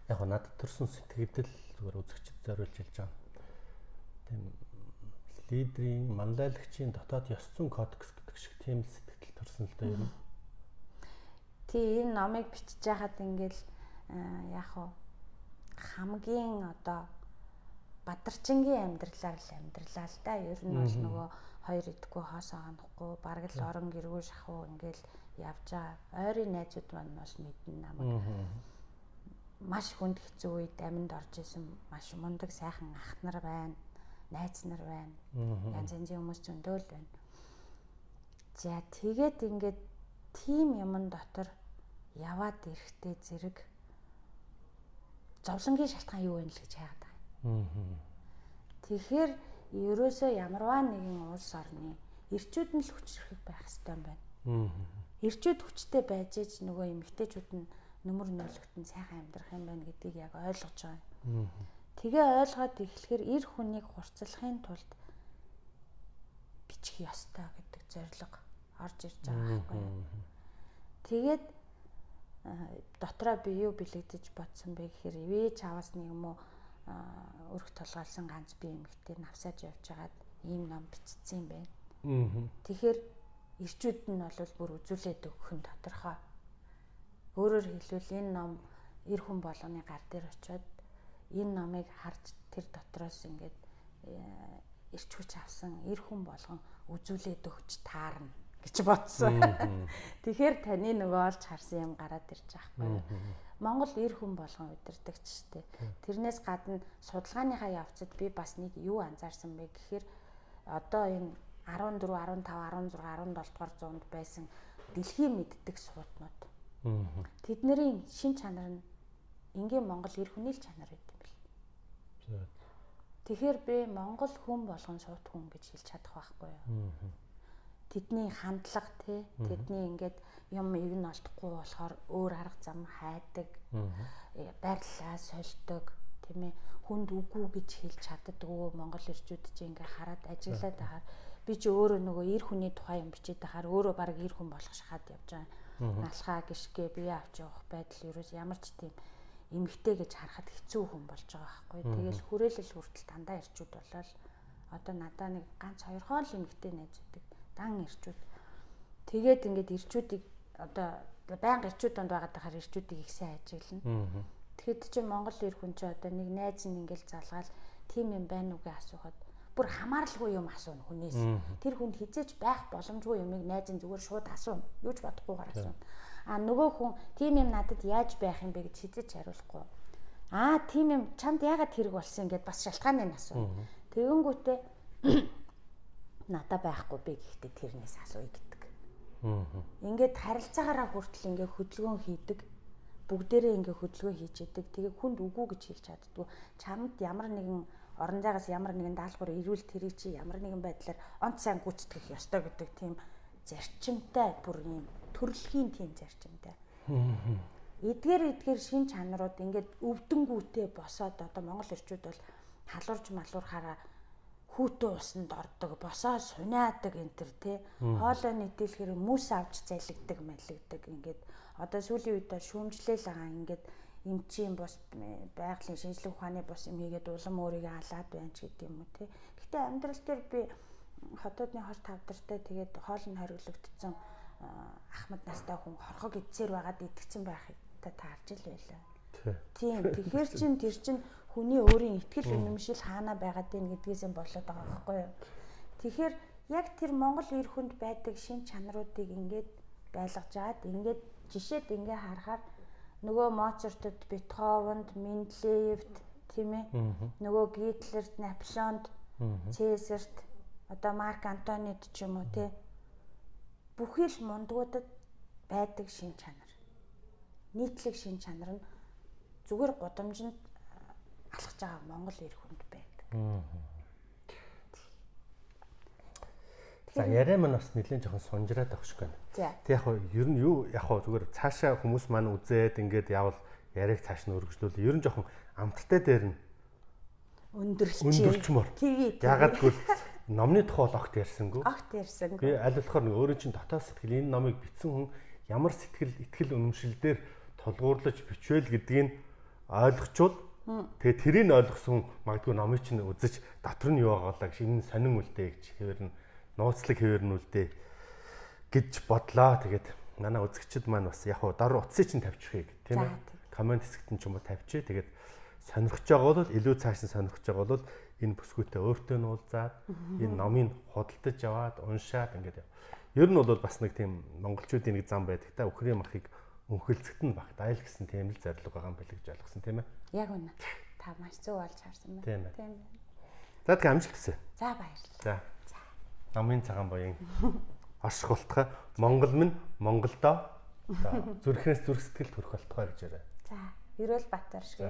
[SPEAKER 2] Яг надад төрсэн сэтгэл зүгээр үзэгчд зориулж хэлж байгаа. Тийм лидерийн манлайлагчийн дотоод ёс зүйн кодекс гэдэг шиг тийм сэтгэл төрсөн л дээ юм.
[SPEAKER 1] Тийм энэ номыг бичиж байхад ингээл яг хуу хамгийн одоо бадарчингийн амьдралаар л амьдралаа л да. Ер нь бол нөгөө хоёр идэхгүй хоосоо хонхгүй бараг л орон гэргүй шахуу ингээл явж байгаа. Ойрын найзууд маань бол мэднэ намайг. Маш хүнд хэцүү үед аминд орж исэн маш мундаг сайхан ах нар байна, найз нар байна. Янз янзын хүмүүс зөндөл байна. За тэгээд ингээд тим юмн дотор яваад ирэхдээ зэрэг зовлонгийн шалтгаан юу вэ л гэж хайгаад байгаа. Тэгэхээр ерөөсөө ямарваа нэгэн улс орны эрчүүд нь л хүчрэх байх ёстой юм байна. Эрчүүд хүчтэй байж ич нөгөө эмэгтэйчүүд нь нөмөр нөлөгтөн сайхан амьдрах юм байна гэдгийг яг ойлгож байгаа. Тэгээ ойлгоод эхлэхээр эр хүнийг хурцлахын тулд бичих ёстой гэдэг зорилго орж ирж байгаа байхгүй юу. Тэгээд дотроо би юу бэлэгдэж бодсон бэ гэхээр ивэж аваас нэг юм уу өрх толгойлсон ганц би эмэгтэй навсааж явж байгаад ийм ном бичсэн юм байна. Тэгэхээр эрчүүд нь бол бүр үзүүлээд өгөх нь тодорхой. Өөрөөр хэлбэл энэ ном эр хүн болгоны гар дээр очиод энэ номыг харж тэр дотроос ингээд эрч хүч авсан эр хүн болгон үзүүлээд өгч таарна гэж бодсон. Тэгэхээр таны нөгөө олж харсан юм гараад ирж байгаа байхгүй. Монгол эр хүн болгон удирдагч штэ. Тэрнээс гадна судалгааныхаа явцад би бас нэг юу анзаарсан бэ гэхээр одоо энэ 14, 15, 16, 17 дугаар зуунд байсан дэлхийн мэддэг сууднууд. Тэдний шин чанар нь энгийн Монгол эр хүний л чанар байт юм бэл. Тэгэхээр би Монгол хүн болгон сууд хүн гэж хэлж чадах байхгүй юу? Тэдний хандлага тий тэдний ингээд юм ивэн олдохгүй болохоор өөр арга зам хайдаг, байрлалаа сольдог, тийм ээ хүнд үгүй гэж хэлж чаддаггүй Монгол эрчүүд чинь ингээд хараад ажиглаад байхаар би ч өөрөө нөгөө эр хүний тухай юм бичээд байхаар өөрөө баг эр хүн болох шахаад явж байгаа. Налхаа гიშгэ бие авч явах байдал ерөөс ямар ч тийм эмгтэй гэж харахад хэцүү хүн болж байгаа байхгүй. Тэгэл хүрээлэл хүртэл дандаа эрчүүд болол одоо надаа нэг ганц хоёр хоол эмгтэй найзуудаг дан эрчүүд. Тэгээд ингээд эрчүүдийг одоо байнга эрчүүд донд байгаад байхаар эрчүүдийг их сайн ажиглана. Тэгэхэд чинь Монгол эр хүн чи одоо нэг найз нь ингээд залгаал тийм юм байна уугүй асуухад бүр хамааралгүй юм асууна хүнээс. Тэр хүнд хизээч байх боломжгүй юмыг найз нь зүгээр шууд асууна. Юу ч бодохгүйгээр асууна. Нөгөө хүн тийм юм надад яаж байх юм бэ гэж хизээч хариулахгүй. Тийм юм чамд яагаад хэрэг болсон гэдээ бас шалтгааныг асууна. Тэгэнгүүтээ надад байхгүй бэ гэхдээ тэрнээс асууя гэдэг. Ингээд харилцаагаараа хүртэл ингээд хөдөлгөөн хийдэг. Бүгдээрээ ингээд хөдөлгөөн хийж идэг. Тэгээ хүнд үгүй гэж хэлж чаддгүй. Чамд ямар нэгэн орон зайгаас ямар нэгэн даалгавар ирүүл тэрийг чи ямар нэгэн байдлаар онц сайн гүйцэтгэх ёстой гэдэг тийм зарчимтай бүр юм төрөлхийн тийм зарчимтай. Эдгээр шин чанарууд ингээд өвдөнгүүтээ босоод одоо Монгол эрчүүд бол халуурж малуурхаараа хүүтэн усанд ордог, босоо сунаадаг энэ төр тий. Хоолой нийтэлэхээр мүс авч залгидаг, малгидаг ингээд одоо сүүлийн үед шүүмжлээл байгаа ингээд эмчийн бус байгалийн шинжилгээ ухааны бус юм хийгээд улам өөрийгөө алаад байна ч гэдэг юм уу тий. Гэтэ амьдрал дээр би хотоодны хор тавдартай тэгээд хоол нь хориглогдсон ахмад настай хүн хорхог идсээр байгаад идэгцэн байхыг таарч ил байлаа. Тийм. Тэгэхээр тэр чин хүний өөрийн итгэл үнэмшил хаана байгаад байна гэдгээс нь болоод байгаа байхгүй юу. Тэгэхээр яг тэр Монгол эр хүнд байдаг шин чанаруудыг ингээд байлгаж аваад ингээд жишээд ингээ харахаар нөгөө Моцартд, Бетховенд, Менделеевт тийм ээ. Нөгөө Гитлерт, Наполеонд, Цэсарт, одоо Марк Антонид ч юм уу тий. Бүхий л мундгуудад байдаг шин чанар. Нийтлэг шин чанар нь зүгээр гудамжинд алхаж байгаа Монгол эр хүнд байдаг.
[SPEAKER 2] За яриа маань бас нэлээд жоохон сунжраад авах шиг байна. Тэг яг хөө ер нь юу яг хөө зүгээр цаашаа хүмүүс маань үзээд ингээд явал яриаг цааш нь өргөжлүүл. Ер нь жоохон амттай дээр нь өндөрчмөр.
[SPEAKER 1] Тэгээ.
[SPEAKER 2] Ягаад гэвэл номны тухай бол огт ярьсангүй.
[SPEAKER 1] Огт ярьсангүй.
[SPEAKER 2] Би аль болохоор нэг өөрөө чинь дотоод сэтгэл энэ номыг бичсэн хүн ямар итгэл үнэмшил дээр тулгуурлаж бичвэл гэдгийг ойлгочвол тэгээ тэрийг ойлгосон магадгүй номыг чинь үзэж дотор нь юу байгаа гэж энэ сонин үлдээ гэж хэвээр нь нууцлаг хэвээр нь үлдээ гэж бодлоо. Тэгээд манай үзэгчид маань бас яг дор утсыг чинь тавьчихъя гэх тийм ээ. Комент хэсэгт нь ч юм уу тавьчих. Тэгээд сонирхож байгаа бол илүү цааш нь сонирхож байгаа бол энэ бүсгүйтэй өөртөө нь уулзаад энэ номыг худалдаж аваад уншаад ингээд ер нь бол бас нэг тийм монголчуудын нэг зам байдаг та үхрийн махыг өнхөлцөхт нь багтайл гэсэн тийм л зорилго байгаа юм билэг гэж ойлгосон тийм ээ.
[SPEAKER 1] Яг үнэ. Та маш зөв болж харсан байна.
[SPEAKER 2] Тийм ээ. За тэгээ амжилт хүсье.
[SPEAKER 1] За баярлалаа.
[SPEAKER 2] За. Намын цагаан боён оршихултгай Монгол минь Монголдоо зүрхнээс зүрх сэтгэл төрөх болтгой гэж яриа.
[SPEAKER 1] За, Ерөөл Баатар шиг.